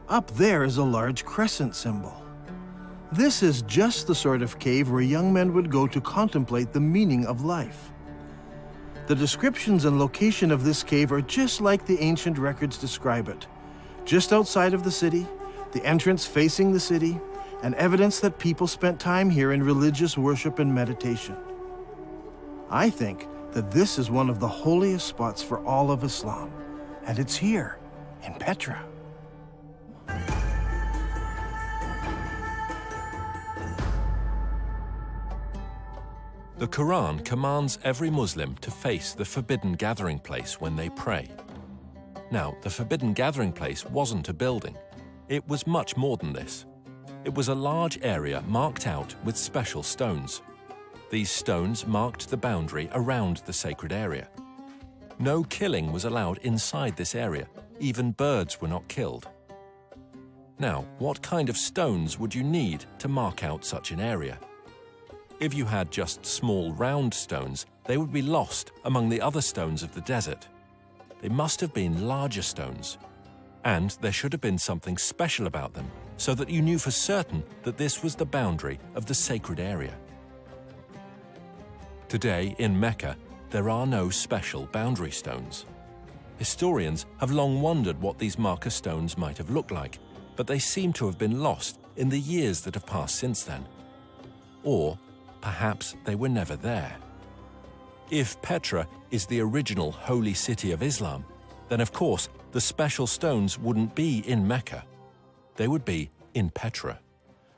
Up there is a large crescent symbol. This is just the sort of cave where young men would go to contemplate the meaning of life. The descriptions and location of this cave are just like the ancient records describe it. Just outside of the city, the entrance facing the city, and evidence that people spent time here in religious worship and meditation. I think that this is one of the holiest spots for all of Islam, and it's here, in Petra. The Quran commands every Muslim to face the forbidden gathering place when they pray. Now, the forbidden gathering place wasn't a building. It was much more than this. It was a large area marked out with special stones. These stones marked the boundary around the sacred area. No killing was allowed inside this area. Even birds were not killed. Now, what kind of stones would you need to mark out such an area? If you had just small round stones, they would be lost among the other stones of the desert. They must have been larger stones. And there should have been something special about them, so that you knew for certain that this was the boundary of the sacred area. Today, in Mecca, there are no special boundary stones. Historians have long wondered what these marker stones might have looked like, but they seem to have been lost in the years that have passed since then. Or perhaps they were never there. If Petra is the original holy city of Islam, then of course the special stones wouldn't be in Mecca. They would be in Petra.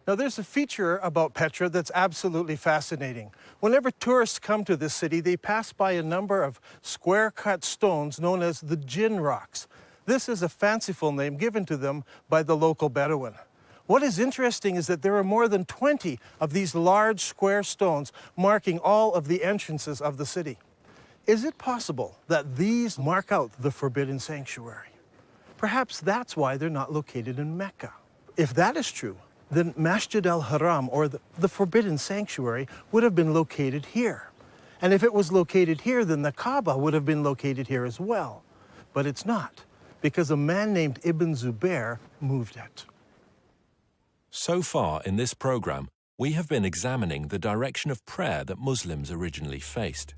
Now, there's a feature about Petra that's absolutely fascinating. Whenever tourists come to this city, they pass by a number of square-cut stones known as the Jinn rocks. This is a fanciful name given to them by the local Bedouin. What is interesting is that there are more than 20 of these large square stones marking all of the entrances of the city. Is it possible that these mark out the forbidden sanctuary? Perhaps that's why they're not located in Mecca. If that is true, then Masjid al-Haram, or the forbidden sanctuary, would have been located here. And if it was located here, then the Kaaba would have been located here as well. But it's not, because a man named Ibn Zubair moved it. So far in this program, we have been examining the direction of prayer that Muslims originally faced.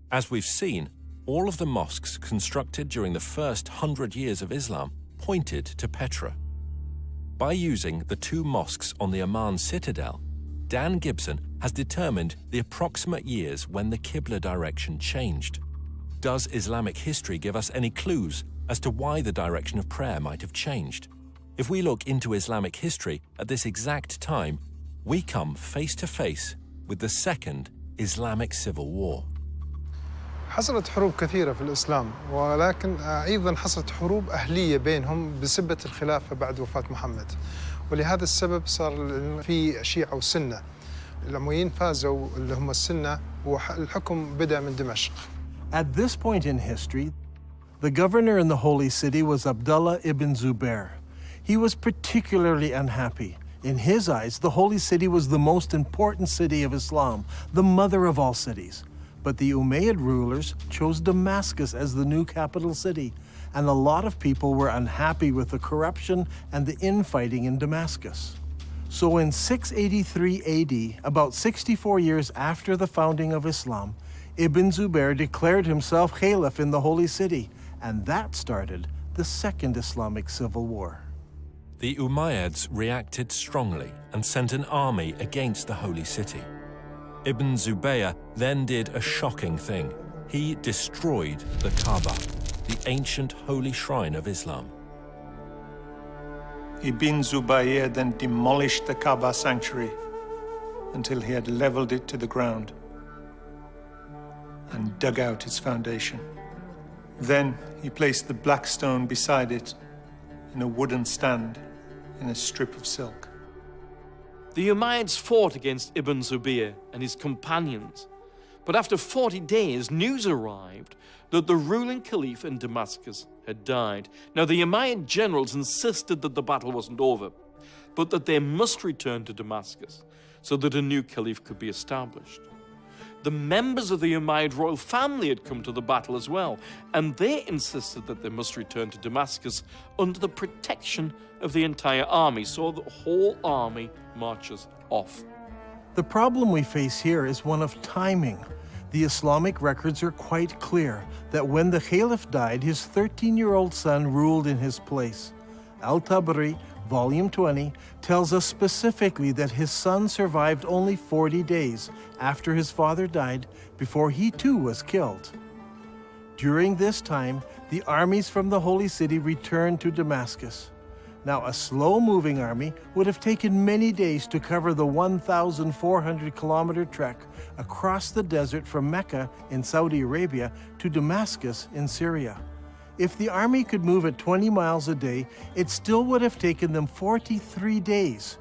As we've seen, all of the mosques constructed during the first 100 years of Islam pointed to Petra. By using the two mosques on the Amman citadel, Dan Gibson has determined the approximate years when the Qibla direction changed. Does Islamic history give us any clues as to why the direction of prayer might have changed? If we look into Islamic history at this exact time, we come face to face with the Second Islamic Civil War. حصلت حروب كثيرة في الإسلام، ولكن أيضاً حصلت حروب أهلية بينهم بسبة الخلافة بعد وفاة محمد، ولهذا السبب صار في شيعة وسنة. الأمويين فازوا اللي هم السنة، والحكم بدأ من دمشق. At this point in history, the governor in the Holy City was Abdullah ibn Zubair. He was particularly unhappy. In his eyes, the Holy City was the most important city of Islam, the mother of all cities. But the Umayyad rulers chose Damascus as the new capital city, and a lot of people were unhappy with the corruption and the infighting in Damascus. So in 683 AD, about 64 years after the founding of Islam, Ibn Zubair declared himself caliph in the Holy City, and that started the Second Islamic Civil War. The Umayyads reacted strongly and sent an army against the Holy City. Ibn Zubayr then did a shocking thing. He destroyed the Kaaba, the ancient holy shrine of Islam. Ibn Zubayr then demolished the Kaaba sanctuary until he had leveled it to the ground and dug out its foundation. Then he placed the black stone beside it in a wooden stand in a strip of silk. The Umayyads fought against Ibn Zubayr and his companions, but after 40 days, news arrived that the ruling caliph in Damascus had died. Now, the Umayyad generals insisted that the battle wasn't over, but that they must return to Damascus so that a new caliph could be established. The members of the Umayyad royal family had come to the battle as well, and they insisted that they must return to Damascus under the protection of the entire army, so the whole army marches off. The problem we face here is one of timing. The Islamic records are quite clear that when the Caliph died, his 13-year-old son ruled in his place. Al-Tabari, Volume 20, tells us specifically that his son survived only 40 days after his father died before he too was killed. During this time, the armies from the Holy City returned to Damascus. Now, a slow-moving army would have taken many days to cover the 1,400-kilometer trek across the desert from Mecca in Saudi Arabia to Damascus in Syria. If the army could move at 20 miles a day, it still would have taken them 43 days.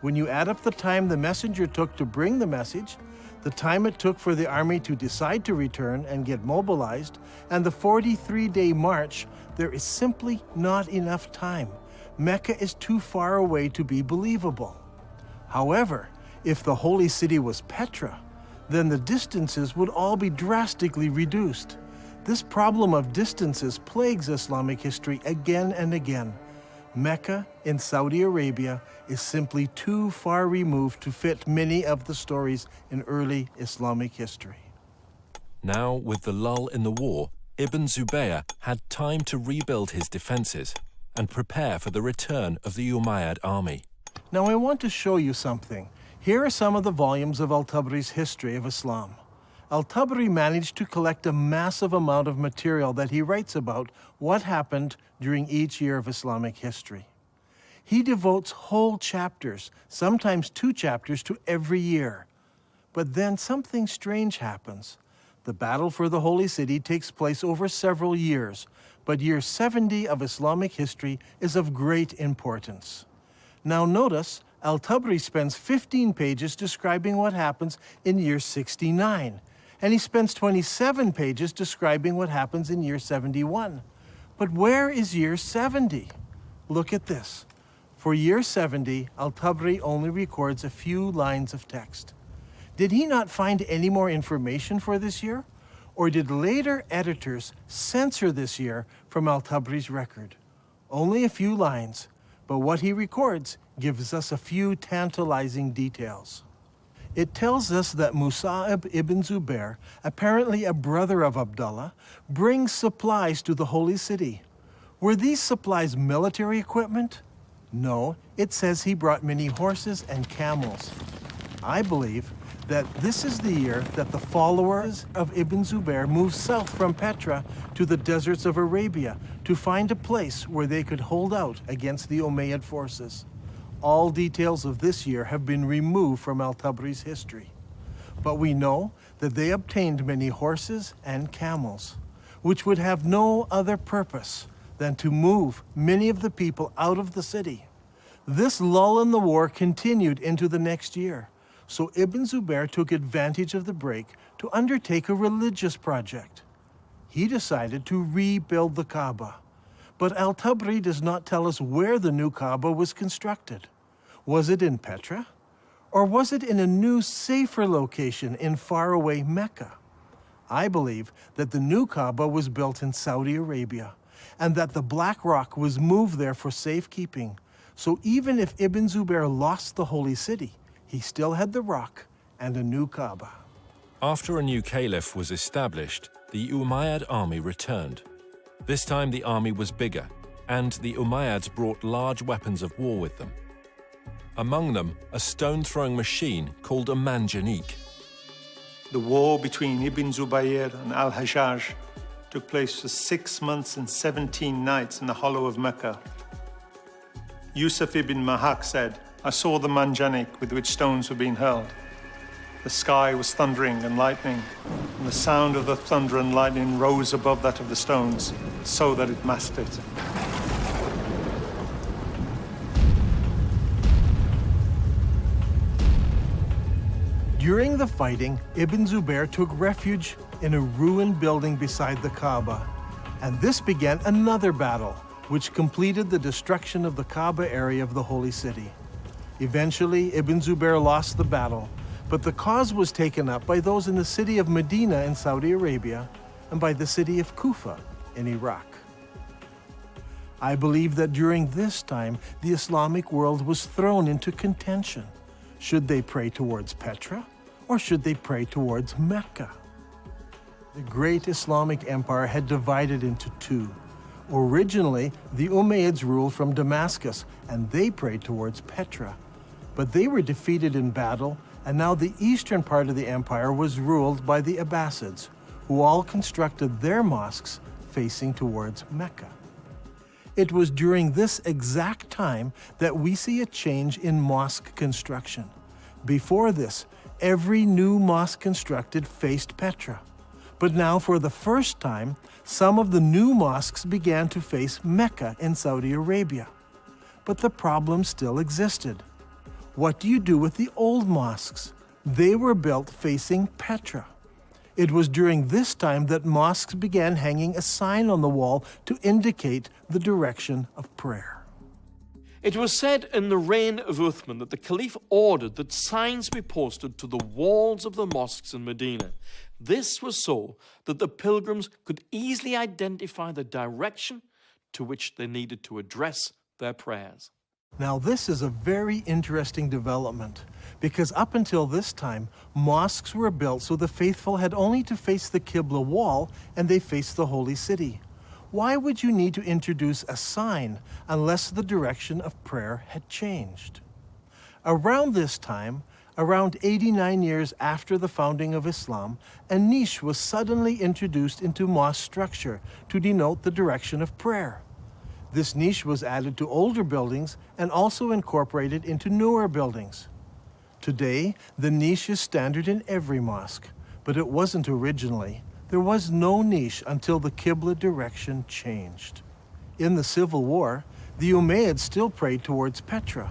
When you add up the time the messenger took to bring the message, the time it took for the army to decide to return and get mobilized, and the 43-day march, there is simply not enough time. Mecca is too far away to be believable. However, if the holy city was Petra, then the distances would all be drastically reduced. This problem of distances plagues Islamic history again and again. Mecca in Saudi Arabia is simply too far removed to fit many of the stories in early Islamic history. Now, with the lull in the war, Ibn Zubayr had time to rebuild his defenses and prepare for the return of the Umayyad army. Now I want to show you something. Here are some of the volumes of Al-Tabari's History of Islam. Al-Tabari managed to collect a massive amount of material that he writes about what happened during each year of Islamic history. He devotes whole chapters, sometimes 2 chapters, to every year. But then something strange happens. The battle for the Holy City takes place over several years, but year 70 of Islamic history is of great importance. Now notice, Al-Tabari spends 15 pages describing what happens in year 69, and he spends 27 pages describing what happens in year 71. But where is year 70? Look at this. For year 70, Al-Tabari only records a few lines of text. Did he not find any more information for this year? Or did later editors censor this year from Al-Tabari's record? Only a few lines, but what he records gives us a few tantalizing details. It tells us that Musa'ib ibn Zubair, apparently a brother of Abdullah, brings supplies to the Holy City. Were these supplies military equipment? No, it says he brought many horses and camels. I believe that this is the year that the followers of Ibn Zubair moved south from Petra to the deserts of Arabia to find a place where they could hold out against the Umayyad forces. All details of this year have been removed from Al-Tabari's history. But we know that they obtained many horses and camels, which would have no other purpose than to move many of the people out of the city. This lull in the war continued into the next year. So Ibn Zubair took advantage of the break to undertake a religious project. He decided to rebuild the Kaaba. But Al-Tabari does not tell us where the new Kaaba was constructed. Was it in Petra? Or was it in a new, safer location in faraway Mecca? I believe that the new Kaaba was built in Saudi Arabia, and that the black rock was moved there for safekeeping. So even if Ibn Zubair lost the holy city, he still had the rock and a new Kaaba. After a new caliph was established, the Umayyad army returned. This time the army was bigger, and the Umayyads brought large weapons of war with them. Among them, a stone-throwing machine called a manjanik. The war between Ibn Zubayr and al-Hajjaj took place for 6 months and 17 nights in the hollow of Mecca. Yusuf ibn Mahak said, "I saw the manjanik with which stones were being hurled. The sky was thundering and lightning, and the sound of the thunder and lightning rose above that of the stones, so that it masked it." During the fighting, Ibn Zubair took refuge in a ruined building beside the Kaaba, and this began another battle, which completed the destruction of the Kaaba area of the Holy City. Eventually, Ibn Zubair lost the battle, but the cause was taken up by those in the city of Medina in Saudi Arabia and by the city of Kufa in Iraq. I believe that during this time, the Islamic world was thrown into contention. Should they pray towards Petra, or should they pray towards Mecca? The great Islamic empire had divided into two. Originally, the Umayyads ruled from Damascus, and they prayed towards Petra. But they were defeated in battle, and now the eastern part of the empire was ruled by the Abbasids, who all constructed their mosques facing towards Mecca. It was during this exact time that we see a change in mosque construction. Before this, every new mosque constructed faced Petra. But now, for the first time, some of the new mosques began to face Mecca in Saudi Arabia. But the problem still existed. What do you do with the old mosques? They were built facing Petra. It was during this time that mosques began hanging a sign on the wall to indicate the direction of prayer. It was said in the reign of Uthman that the Caliph ordered that signs be posted to the walls of the mosques in Medina. This was so that the pilgrims could easily identify the direction to which they needed to address their prayers. Now, this is a very interesting development, because up until this time, mosques were built so the faithful had only to face the Qibla wall and they faced the holy city. Why would you need to introduce a sign unless the direction of prayer had changed? Around this time, around 89 years after the founding of Islam, a niche was suddenly introduced into mosque structure to denote the direction of prayer. This niche was added to older buildings and also incorporated into newer buildings. Today, the niche is standard in every mosque, but it wasn't originally. There was no niche until the Qibla direction changed. In the Civil War, the Umayyads still prayed towards Petra,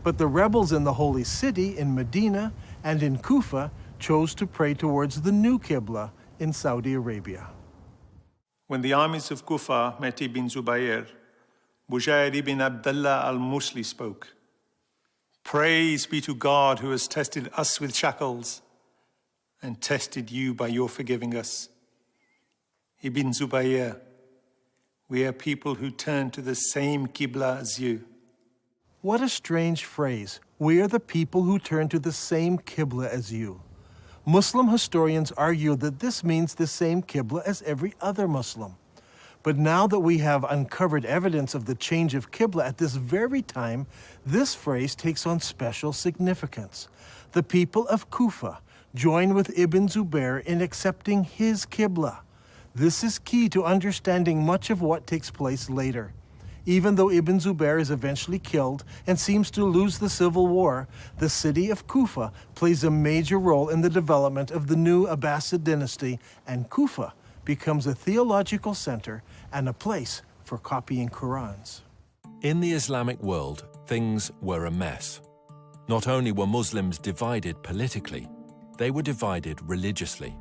but the rebels in the Holy City in Medina and in Kufa chose to pray towards the new Qibla in Saudi Arabia. When the armies of Kufa met Ibn Zubayr, Bujair ibn Abdullah al-Musli spoke. Praise be to God who has tested us with shackles and tested you by your forgiving us. Ibn Zubayr, we are people who turn to the same Qibla as you. What a strange phrase. We are the people who turn to the same Qibla as you. Muslim historians argue that this means the same Qibla as every other Muslim. But now that we have uncovered evidence of the change of Qibla at this very time, this phrase takes on special significance. The people of Kufa join with Ibn Zubayr in accepting his Qibla. This is key to understanding much of what takes place later. Even though Ibn Zubayr is eventually killed and seems to lose the civil war, the city of Kufa plays a major role in the development of the new Abbasid dynasty, and Kufa becomes a theological center and a place for copying Qurans. In the Islamic world, things were a mess. Not only were Muslims divided politically, they were divided religiously.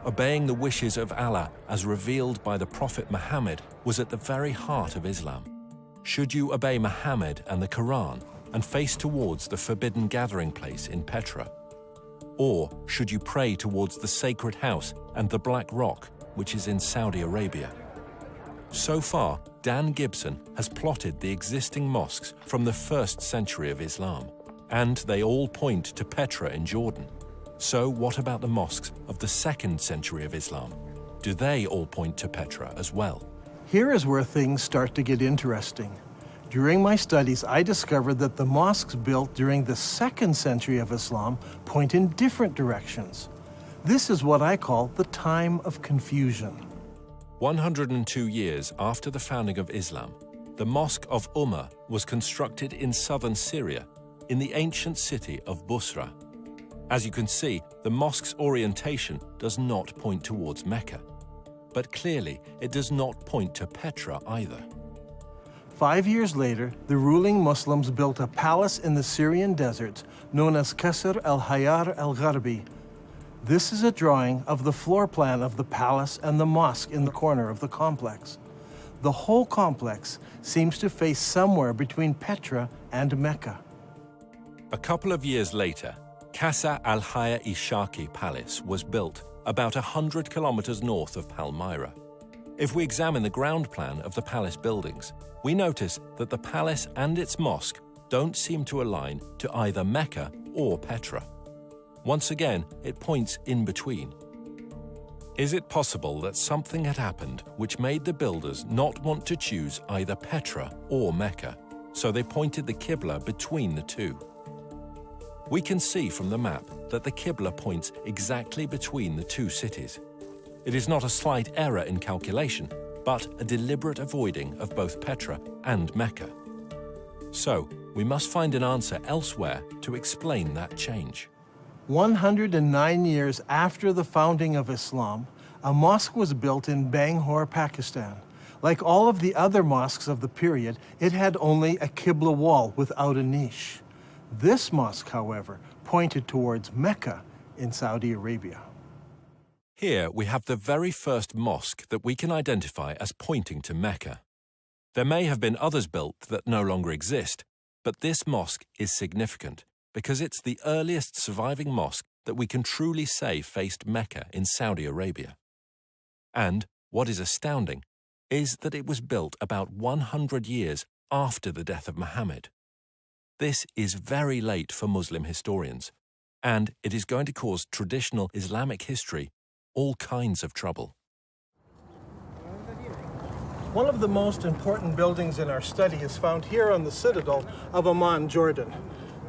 Obeying the wishes of Allah as revealed by the Prophet Muhammad was at the very heart of Islam. Should you obey Muhammad and the Quran and face towards the forbidden gathering place in Petra? Or should you pray towards the sacred house and the Black Rock, which is in Saudi Arabia? So far, Dan Gibson has plotted the existing mosques from the 1st century of Islam, and they all point to Petra in Jordan. So what about the mosques of the 2nd century of Islam? Do they all point to Petra as well? Here is where things start to get interesting. During my studies, I discovered that the mosques built during the 2nd century of Islam point in different directions. This is what I call the time of confusion. 102 years after the founding of Islam, the Mosque of Ummah was constructed in southern Syria, in the ancient city of Busra. As you can see, the mosque's orientation does not point towards Mecca. But clearly, it does not point to Petra either. 5 years later, the ruling Muslims built a palace in the Syrian deserts known as Qasr al-Hayar al-Gharbi. This is a drawing of the floor plan of the palace and the mosque in the corner of the complex. The whole complex seems to face somewhere between Petra and Mecca. A couple of years later, Qasr al-Hayar-i-Shaki Palace was built about 100 kilometers north of Palmyra. If we examine the ground plan of the palace buildings, we notice that the palace and its mosque don't seem to align to either Mecca or Petra. Once again, it points in between. Is it possible that something had happened which made the builders not want to choose either Petra or Mecca, so they pointed the Qibla between the two? We can see from the map that the Qibla points exactly between the two cities. It is not a slight error in calculation, but a deliberate avoiding of both Petra and Mecca. So, we must find an answer elsewhere to explain that change. 109 years after the founding of Islam, a mosque was built in Bangalore, Pakistan. Like all of the other mosques of the period, it had only a Qibla wall without a niche. This mosque, however, pointed towards Mecca in Saudi Arabia. Here we have the very first mosque that we can identify as pointing to Mecca. There may have been others built that no longer exist, but this mosque is significant because it's the earliest surviving mosque that we can truly say faced Mecca in Saudi Arabia. And what is astounding is that it was built about 100 years after the death of Muhammad. This is very late for Muslim historians, and it is going to cause traditional Islamic history all kinds of trouble. One of the most important buildings in our study is found here on the citadel of Amman, Jordan.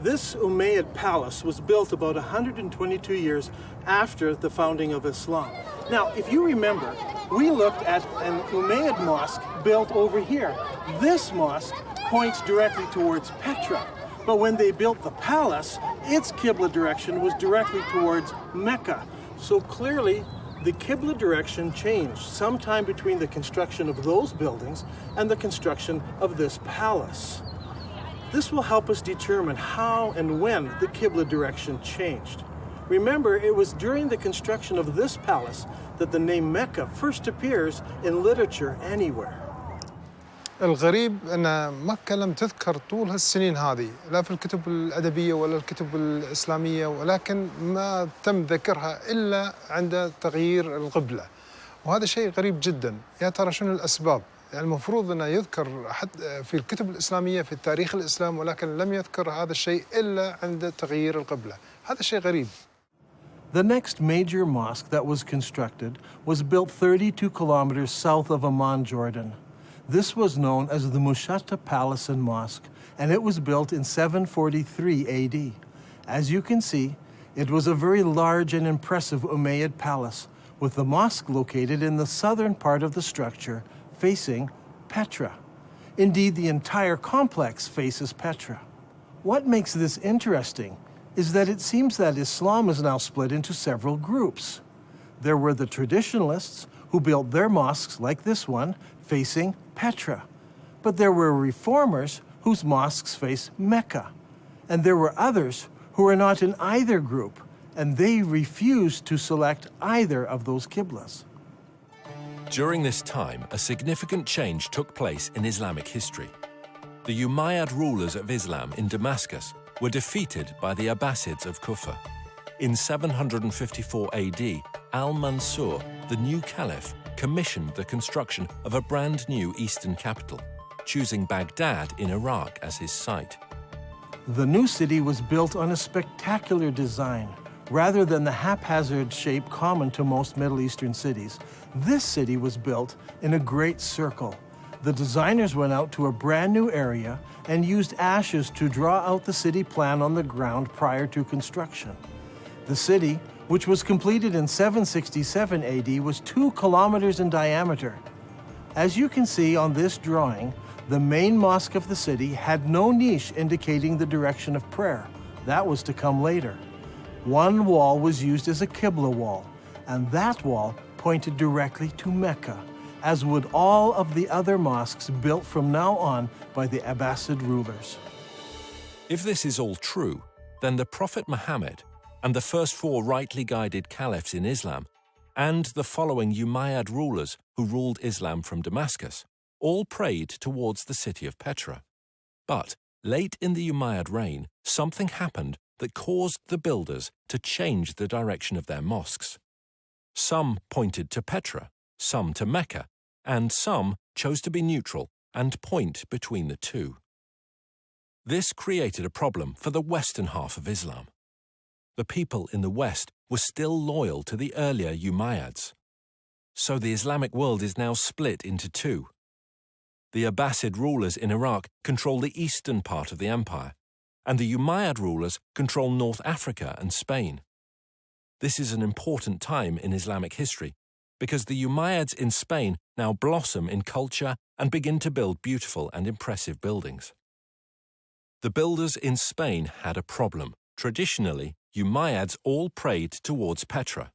This Umayyad palace was built about 122 years after the founding of Islam. Now, if you remember, we looked at an Umayyad mosque built over here. This mosque points directly towards Petra, but when they built the palace, its Qibla direction was directly towards Mecca. So clearly, the Qibla direction changed sometime between the construction of those buildings and the construction of this palace. This will help us determine how and when the Qibla direction changed. Remember, it was during the construction of this palace that the name Mecca first appears in literature anywhere. الغريب أن مكة لم تذكر طول هالسنين هذه لا في الكتب الأدبية ولا الكتب الإسلامية، ولكن ما تم ذكرها إلا عند تغيير القبلة، وهذا شيء غريب جدا. يا ترى شنو الأسباب؟ يعني المفروض أنه يذكر في الكتب الإسلامية في تاريخ الإسلام، ولكن لم يذكر هذا الشيء إلا عند تغيير القبلة. هذا شيء غريب. The next major mosque that was constructed was built 32 kilometers south of Amman, Jordan. This was known as the Mushatta Palace and Mosque, and it was built in 743 AD. As you can see, it was a very large and impressive Umayyad palace, with the mosque located in the southern part of the structure, facing Petra. Indeed, the entire complex faces Petra. What makes this interesting is that it seems that Islam is now split into several groups. There were the traditionalists, who built their mosques like this one, facing Petra. But there were reformers whose mosques face Mecca. And there were others who were not in either group, and they refused to select either of those qiblas. During this time, a significant change took place in Islamic history. The Umayyad rulers of Islam in Damascus were defeated by the Abbasids of Kufa. In 754 AD, Al-Mansur, the new caliph, commissioned the construction of a brand new eastern capital, choosing Baghdad in Iraq as his site. The new city was built on a spectacular design. Rather than the haphazard shape common to most Middle Eastern cities, this city was built in a great circle. The designers went out to a brand new area and used ashes to draw out the city plan on the ground prior to construction. The city, which was completed in 767 AD, was 2 kilometers in diameter. As you can see on this drawing, the main mosque of the city had no niche indicating the direction of prayer. That was to come later. One wall was used as a Qibla wall, and that wall pointed directly to Mecca, as would all of the other mosques built from now on by the Abbasid rulers. If this is all true, then the Prophet Muhammad and the first 4 rightly guided caliphs in Islam, and the following Umayyad rulers who ruled Islam from Damascus, all prayed towards the city of Petra. But late in the Umayyad reign, something happened that caused the builders to change the direction of their mosques. Some pointed to Petra, some to Mecca, and some chose to be neutral and point between the two. This created a problem for the western half of Islam. The people in the West were still loyal to the earlier Umayyads, So the Islamic world is now split into two. The Abbasid rulers in Iraq control the eastern part of the empire, and the Umayyad rulers control North Africa and Spain. This is an important time in Islamic history because the Umayyads in Spain now blossom in culture and begin to build beautiful and impressive buildings. The builders in Spain had a problem. Traditionally, Umayyads all prayed towards Petra.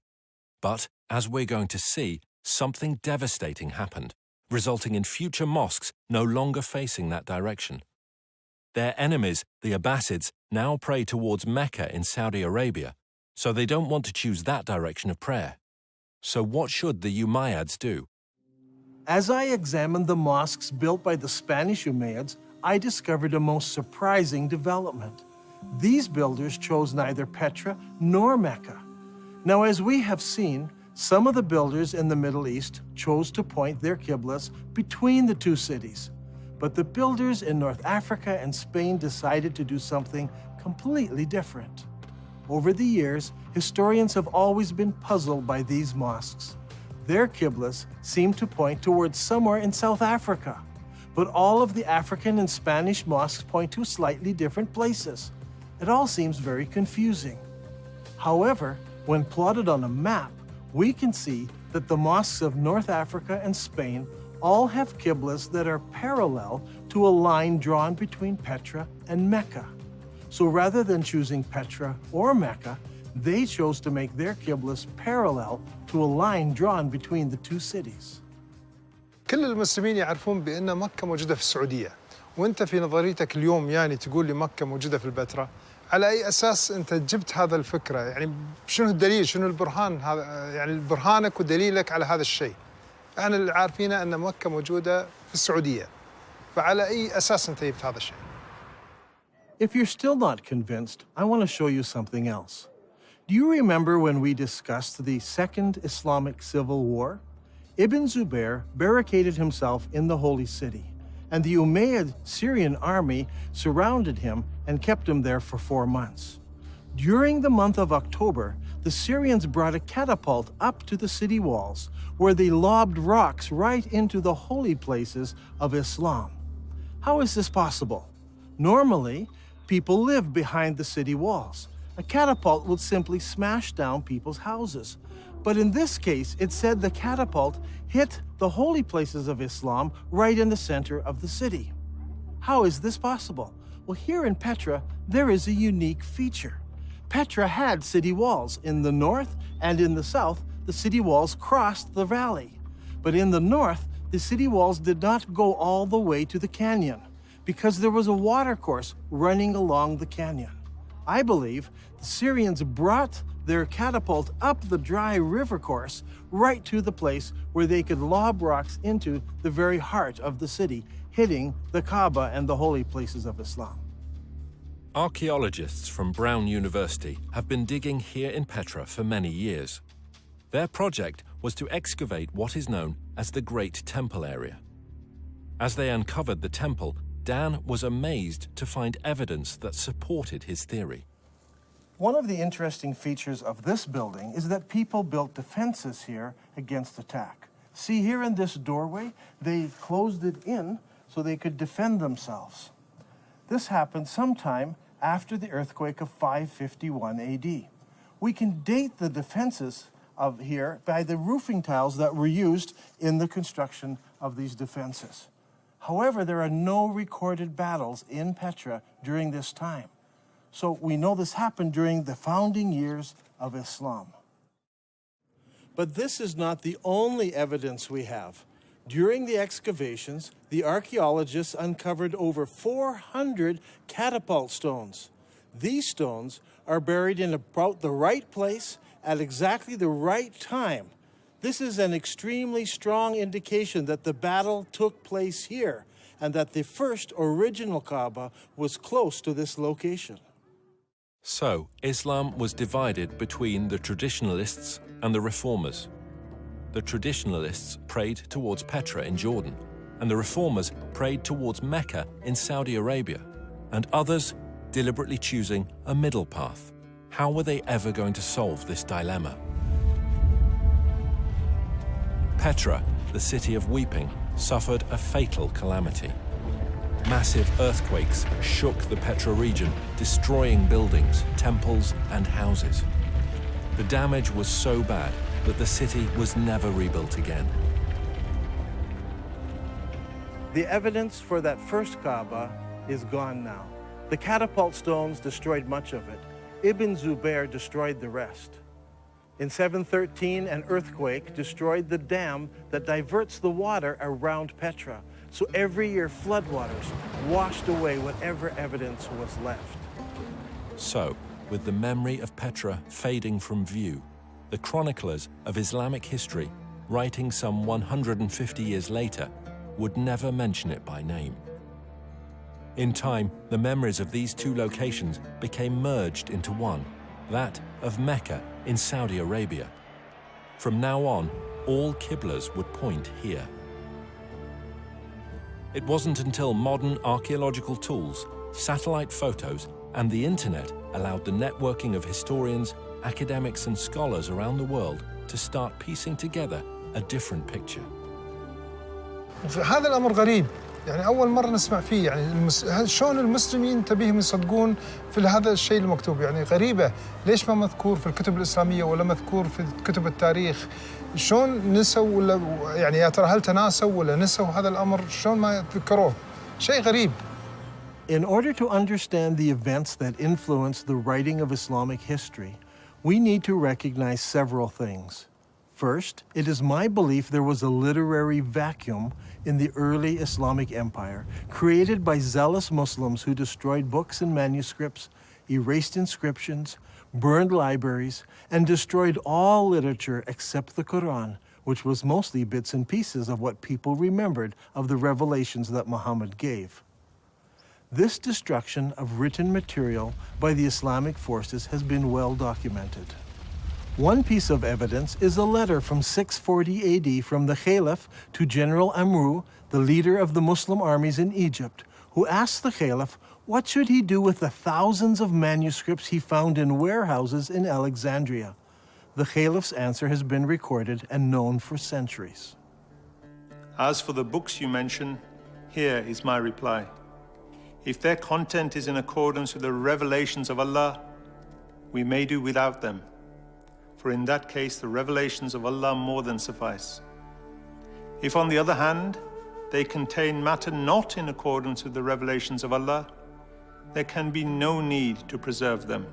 But, as we're going to see, something devastating happened, resulting in future mosques no longer facing that direction. Their enemies, the Abbasids, now pray towards Mecca in Saudi Arabia, so they don't want to choose that direction of prayer. So what should the Umayyads do? As I examined the mosques built by the Spanish Umayyads, I discovered a most surprising development. These builders chose neither Petra nor Mecca. Now, as we have seen, some of the builders in the Middle East chose to point their kiblats between the two cities. But the builders in North Africa and Spain decided to do something completely different. Over the years, historians have always been puzzled by these mosques. Their kiblats seem to point towards somewhere in South Africa, but all of the African and Spanish mosques point to slightly different places. It all seems very confusing. However, when plotted on a map, we can see that the mosques of North Africa and Spain all have kiblats that are parallel to a line drawn between Petra and Mecca. So rather than choosing Petra or Mecca, they chose to make their kiblats parallel to a line drawn between the two cities. كل المسلمين يعرفون بأن مكة موجودة في السعودية، وأنت في نظريتك اليوم يعني تقول لي مكة موجودة في البتراء، على أي أساس أنت جبت هذا الفكرة؟ يعني شنو الدليل؟ شنو البرهان هذا؟ يعني برهانك ودليلك على هذا الشيء؟ احنا اللي عارفينه أن مكة موجودة في السعودية، فعلى أي أساس أنت جبت هذا الشيء؟ If you're still not convinced, I want to show you something else. Do you remember when we discussed the Second Islamic Civil War? Ibn Zubair barricaded himself in the Holy City, and the Umayyad Syrian army surrounded him and kept him there for 4 months. During the month of October, the Syrians brought a catapult up to the city walls, where they lobbed rocks right into the holy places of Islam. How is this possible? Normally, people live behind the city walls. A catapult would simply smash down people's houses. But in this case, it said the catapult hit the holy places of Islam right in the center of the city. How is this possible? Well, here in Petra, there is a unique feature. Petra had city walls. In the north and in the south, the city walls crossed the valley. But in the north, the city walls did not go all the way to the canyon because there was a watercourse running along the canyon. I believe the Syrians brought their catapult up the dry river course right to the place where they could lob rocks into the very heart of the city, hitting the Kaaba and the holy places of Islam. Archaeologists from Brown University have been digging here in Petra for many years. Their project was to excavate what is known as the Great Temple area. As they uncovered the temple, Dan was amazed to find evidence that supported his theory. One of the interesting features of this building is that people built defenses here against attack. See, here in this doorway, they closed it in so they could defend themselves. This happened sometime after the earthquake of 551 AD. We can date the defenses of here by the roofing tiles that were used in the construction of these defenses. However, there are no recorded battles in Petra during this time. So we know this happened during the founding years of Islam. But this is not the only evidence we have. During the excavations, the archaeologists uncovered over 400 catapult stones. These stones are buried in about the right place at exactly the right time. This is an extremely strong indication that the battle took place here and that the first original Kaaba was close to this location. So, Islam was divided between the traditionalists and the reformers. The traditionalists prayed towards Petra in Jordan, and the reformers prayed towards Mecca in Saudi Arabia, and others deliberately choosing a middle path. How were they ever going to solve this dilemma? Petra, the city of weeping, suffered a fatal calamity. Massive earthquakes shook the Petra region, destroying buildings, temples, and houses. The damage was so bad that the city was never rebuilt again. The evidence for that first Kaaba is gone now. The catapult stones destroyed much of it. Ibn Zubair destroyed the rest. In 713, an earthquake destroyed the dam that diverts the water around Petra. So every year, floodwaters washed away whatever evidence was left. So, with the memory of Petra fading from view, the chroniclers of Islamic history, writing some 150 years later, would never mention it by name. In time, the memories of these two locations became merged into one, that of Mecca in Saudi Arabia. From now on, all Qiblas would point here. It wasn't until modern archaeological tools, satellite photos, and the internet allowed the networking of historians, academics, and scholars around the world to start piecing together a different picture. هذا الأمر غريب، يعني أول مرة نسمع فيه، يعني شلون المسلمين تبيهم يصدقون في هذا الشيء المكتوب، يعني غريبة، ليش ما مذكور في الكتب الإسلامية ولا مذكور في كتب التاريخ؟ شلون نسوا ولا يعني يا ترى هل تناسوا ولا نسوا هذا الأمر؟ شلون ما يتذكروه؟ شيء غريب. In order to understand the events that influenced the writing of Islamic history, we need to recognize several things. First, it is my belief there was a literary vacuum in the early Islamic empire, created by zealous Muslims who destroyed books and manuscripts, erased inscriptions, burned libraries, and destroyed all literature except the Quran, which was mostly bits and pieces of what people remembered of the revelations that Muhammad gave. This destruction of written material by the Islamic forces has been well documented. One piece of evidence is a letter from 640 AD from the Caliph to General Amru, the leader of the Muslim armies in Egypt, who asked the Caliph what should he do with the thousands of manuscripts he found in warehouses in Alexandria. The Caliph's answer has been recorded and known for centuries. As for the books you mention, here is my reply. If their content is in accordance with the revelations of Allah, we may do without them. For in that case, the revelations of Allah more than suffice. If, on the other hand, they contain matter not in accordance with the revelations of Allah, there can be no need to preserve them.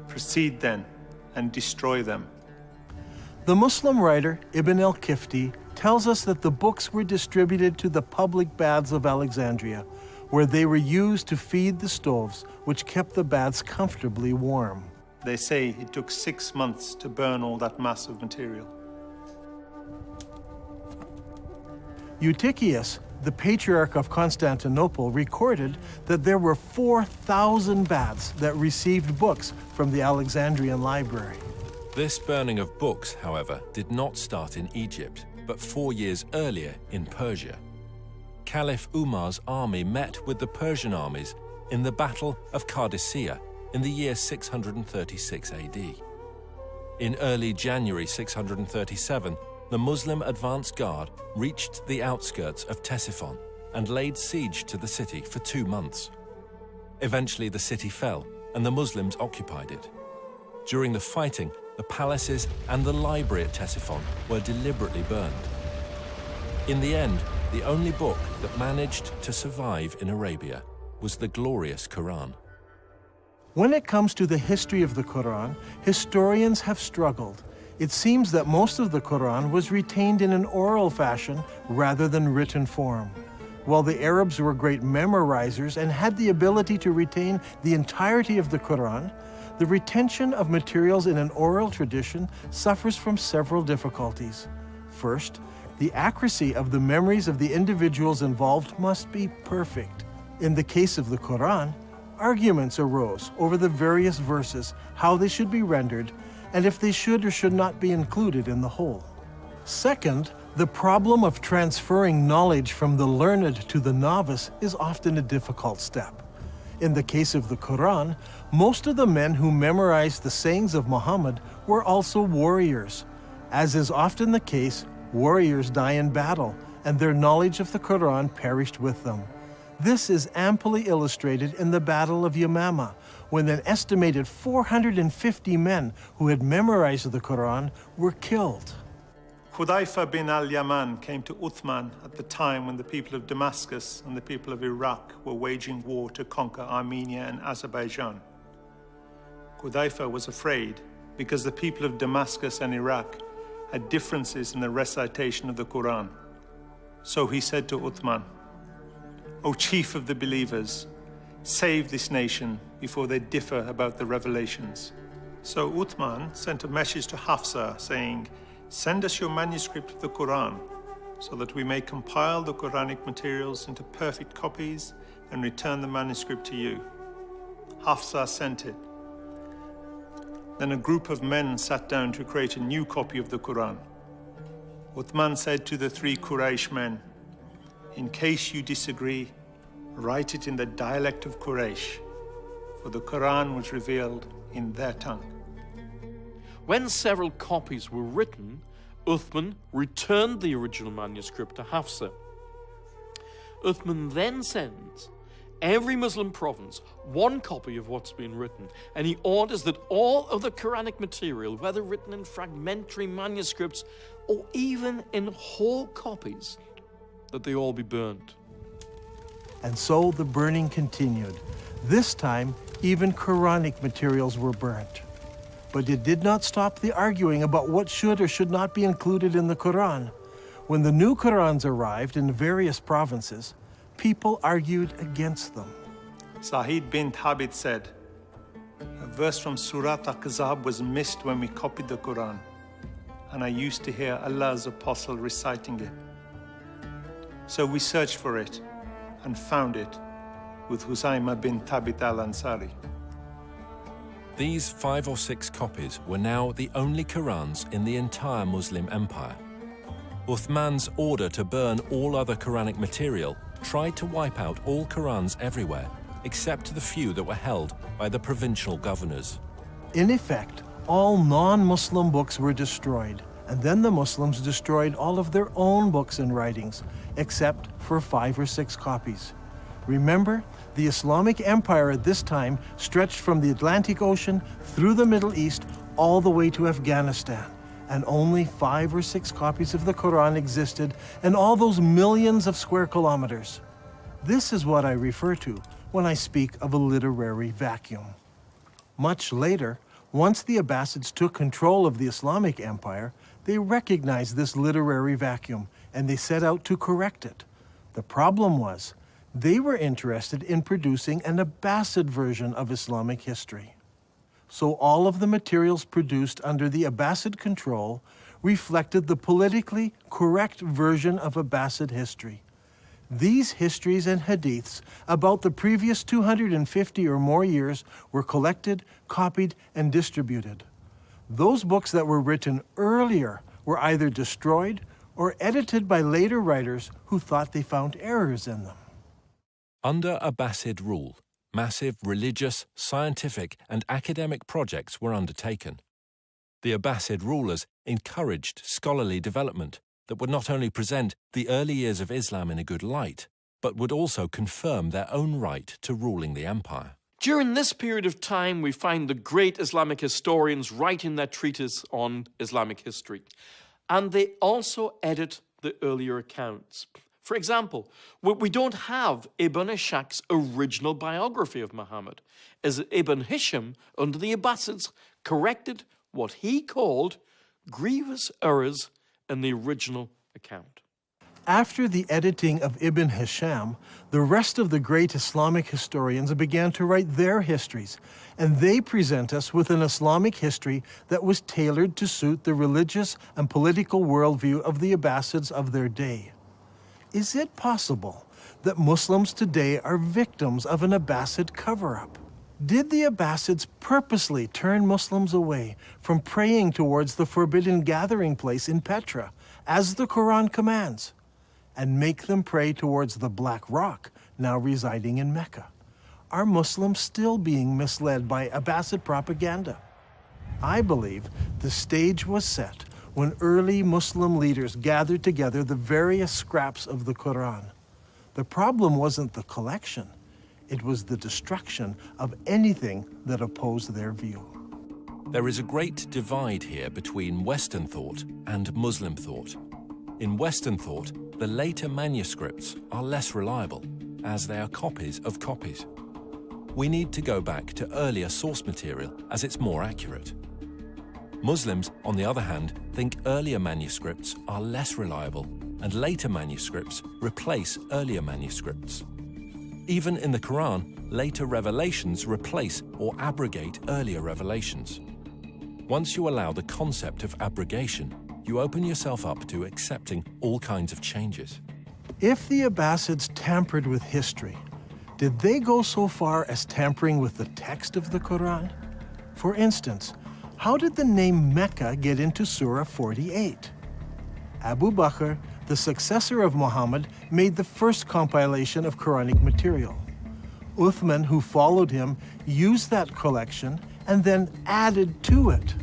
Proceed then and destroy them. The Muslim writer Ibn al-Kifti tells us that the books were distributed to the public baths of Alexandria, where they were used to feed the stoves, which kept the baths comfortably warm. They say it took 6 months to burn all that mass of material. Eutychius, the Patriarch of Constantinople, recorded that there were 4,000 baths that received books from the Alexandrian library. This burning of books, however, did not start in Egypt, but 4 years earlier in Persia. Caliph Umar's army met with the Persian armies in the Battle of Qadisiyah in the year 636 AD. In early January 637, the Muslim advance guard reached the outskirts of Ctesiphon and laid siege to the city for 2 months. Eventually, the city fell and the Muslims occupied it. During the fighting, the palaces and the library at Ctesiphon were deliberately burned. In the end, the only book that managed to survive in Arabia was the glorious Quran. When it comes to the history of the Quran, historians have struggled. It seems that most of the Quran was retained in an oral fashion rather than written form. While the Arabs were great memorizers and had the ability to retain the entirety of the Quran, the retention of materials in an oral tradition suffers from several difficulties. First, the accuracy of the memories of the individuals involved must be perfect. In the case of the Quran, arguments arose over the various verses, how they should be rendered, and if they should or should not be included in the whole. Second, the problem of transferring knowledge from the learned to the novice is often a difficult step. In the case of the Quran, most of the men who memorized the sayings of Muhammad were also warriors. As is often the case, Warriors die in battle, and their knowledge of the Quran perished with them. This is amply illustrated in the Battle of Yamama, when an estimated 450 men who had memorized the Quran were killed. Hudayfa bin al-Yaman came to Uthman at the time when the people of Damascus and the people of Iraq were waging war to conquer Armenia and Azerbaijan. Hudayfa was afraid because the people of Damascus and Iraq had differences in the recitation of the Quran. So he said to Uthman, "O chief of the believers, save this nation before they differ about the revelations." So Uthman sent a message to Hafsa saying, "Send us your manuscript of the Quran so that we may compile the Quranic materials into perfect copies and return the manuscript to you." Hafsa sent it. Then a group of men sat down to create a new copy of the Quran. Uthman said to the 3 Quraysh men, "In case you disagree, write it in the dialect of Quraysh, for the Quran was revealed in their tongue." When several copies were written, Uthman returned the original manuscript to Hafsa. Uthman then sends every Muslim province one copy of what's been written, and he orders that all of the Quranic material, whether written in fragmentary manuscripts or even in whole copies, that they all be burned. And so the burning continued. This time, even Quranic materials were burnt. But it did not stop the arguing about what should or should not be included in the Quran. When the new Qurans arrived in various provinces, people argued against them. Sa'id bin Thabit said, "A verse from Surah Al-Ahzab was missed when we copied the Quran, and I used to hear Allah's apostle reciting it. So we searched for it and found it with Husayma bin Thabit al-Ansari." These 5 or 6 copies were now the only Qurans in the entire Muslim empire. Uthman's order to burn all other Quranic material tried to wipe out all Qurans everywhere, except the few that were held by the provincial governors. In effect, all non-Muslim books were destroyed, and then the Muslims destroyed all of their own books and writings, except for 5 or 6 copies. Remember, the Islamic Empire at this time stretched from the Atlantic Ocean through the Middle East all the way to Afghanistan, and only 5 or 6 copies of the Quran existed in all those millions of square kilometers. This is what I refer to when I speak of a literary vacuum. Much later, once the Abbasids took control of the Islamic Empire, they recognized this literary vacuum and they set out to correct it. The problem was, they were interested in producing an Abbasid version of Islamic history. So all of the materials produced under the Abbasid control reflected the politically correct version of Abbasid history. These histories and hadiths about the previous 250 or more years were collected, copied, and distributed. Those books that were written earlier were either destroyed or edited by later writers who thought they found errors in them. Under Abbasid rule, massive religious, scientific, and academic projects were undertaken. The Abbasid rulers encouraged scholarly development that would not only present the early years of Islam in a good light, but would also confirm their own right to ruling the empire. During this period of time, we find the great Islamic historians writing their treatise on Islamic history, and they also edit the earlier accounts. For example, we don't have Ibn Ishaq's original biography of Muhammad, as Ibn Hisham, under the Abbasids, corrected what he called grievous errors in the original account. After the editing of Ibn Hisham, the rest of the great Islamic historians began to write their histories, and they present us with an Islamic history that was tailored to suit the religious and political worldview of the Abbasids of their day. Is it possible that Muslims today are victims of an Abbasid cover-up? Did the Abbasids purposely turn Muslims away from praying towards the forbidden gathering place in Petra, as the Quran commands, and make them pray towards the Black Rock, now residing in Mecca? Are Muslims still being misled by Abbasid propaganda? I believe the stage was set when early Muslim leaders gathered together the various scraps of the Quran. The problem wasn't the collection, it was the destruction of anything that opposed their view. There is a great divide here between Western thought and Muslim thought. In Western thought, the later manuscripts are less reliable, as they are copies of copies. We need to go back to earlier source material, as it's more accurate. Muslims, on the other hand, think earlier manuscripts are less reliable, and later manuscripts replace earlier manuscripts. Even in the Quran, later revelations replace or abrogate earlier revelations. Once you allow the concept of abrogation, you open yourself up to accepting all kinds of changes. If the Abbasids tampered with history, did they go so far as tampering with the text of the Quran? For instance, how did the name Mecca get into Surah 48? Abu Bakr, the successor of Muhammad, made the first compilation of Quranic material. Uthman, who followed him, used that collection and then added to it.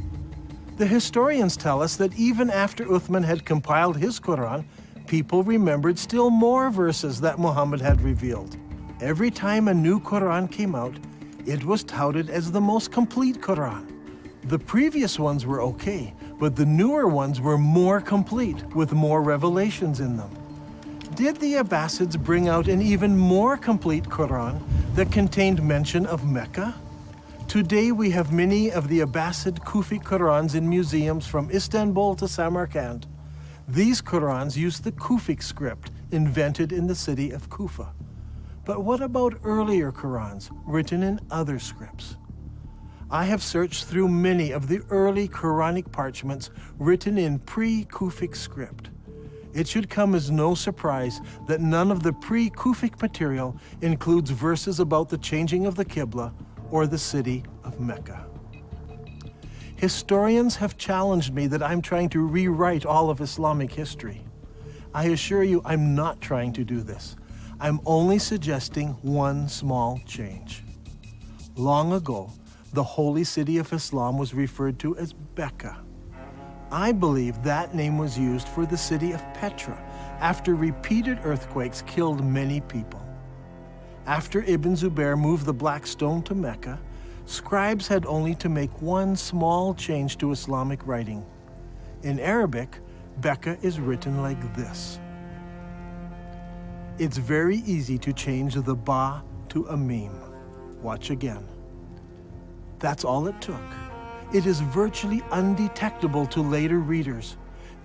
The historians tell us that even after Uthman had compiled his Quran, people remembered still more verses that Muhammad had revealed. Every time a new Quran came out, it was touted as the most complete Quran. The previous ones were okay, but the newer ones were more complete, with more revelations in them. Did the Abbasids bring out an even more complete Quran that contained mention of Mecca? Today we have many of the Abbasid Kufi Qurans in museums from Istanbul to Samarkand. These Qurans use the Kufic script invented in the city of Kufa. But what about earlier Qurans written in other scripts? I have searched through many of the early Quranic parchments written in pre-Kufic script. It should come as no surprise that none of the pre-Kufic material includes verses about the changing of the Qibla or the city of Mecca. Historians have challenged me that I'm trying to rewrite all of Islamic history. I assure you I'm not trying to do this. I'm only suggesting one small change. Long ago, the holy city of Islam was referred to as Bakkah. I believe that name was used for the city of Petra after repeated earthquakes killed many people. After Ibn Zubair moved the Black Stone to Mecca, scribes had only to make one small change to Islamic writing. In Arabic, Bakkah is written like this. It's very easy to change the ba to a mim. Watch again. That's all it took. It is virtually undetectable to later readers.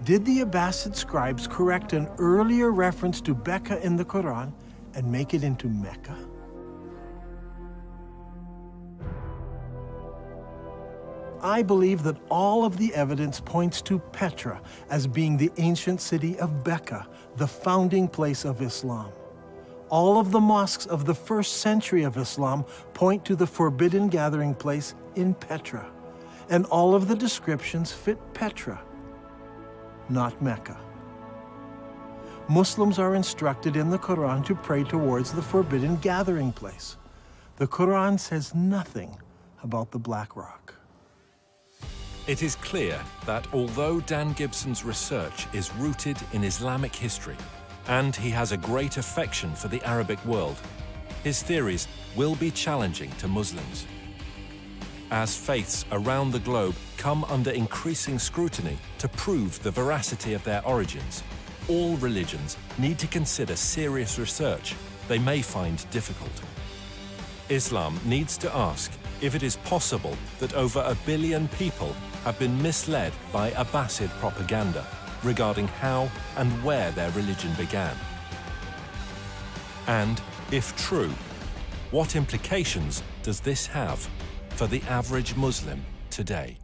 Did the Abbasid scribes correct an earlier reference to Bakkah in the Quran and make it into Mecca? I believe that all of the evidence points to Petra as being the ancient city of Bakkah, the founding place of Islam. All of the mosques of the first century of Islam point to the forbidden gathering place in Petra, and all of the descriptions fit Petra, not Mecca. Muslims are instructed in the Quran to pray towards the forbidden gathering place. The Quran says nothing about the Black Rock. It is clear that although Dan Gibson's research is rooted in Islamic history, and he has a great affection for the Arabic world, his theories will be challenging to Muslims. As faiths around the globe come under increasing scrutiny to prove the veracity of their origins, all religions need to consider serious research they may find difficult. Islam needs to ask if it is possible that over 1 billion people have been misled by Abbasid propaganda regarding how and where their religion began. And, if true, what implications does this have for the average Muslim today?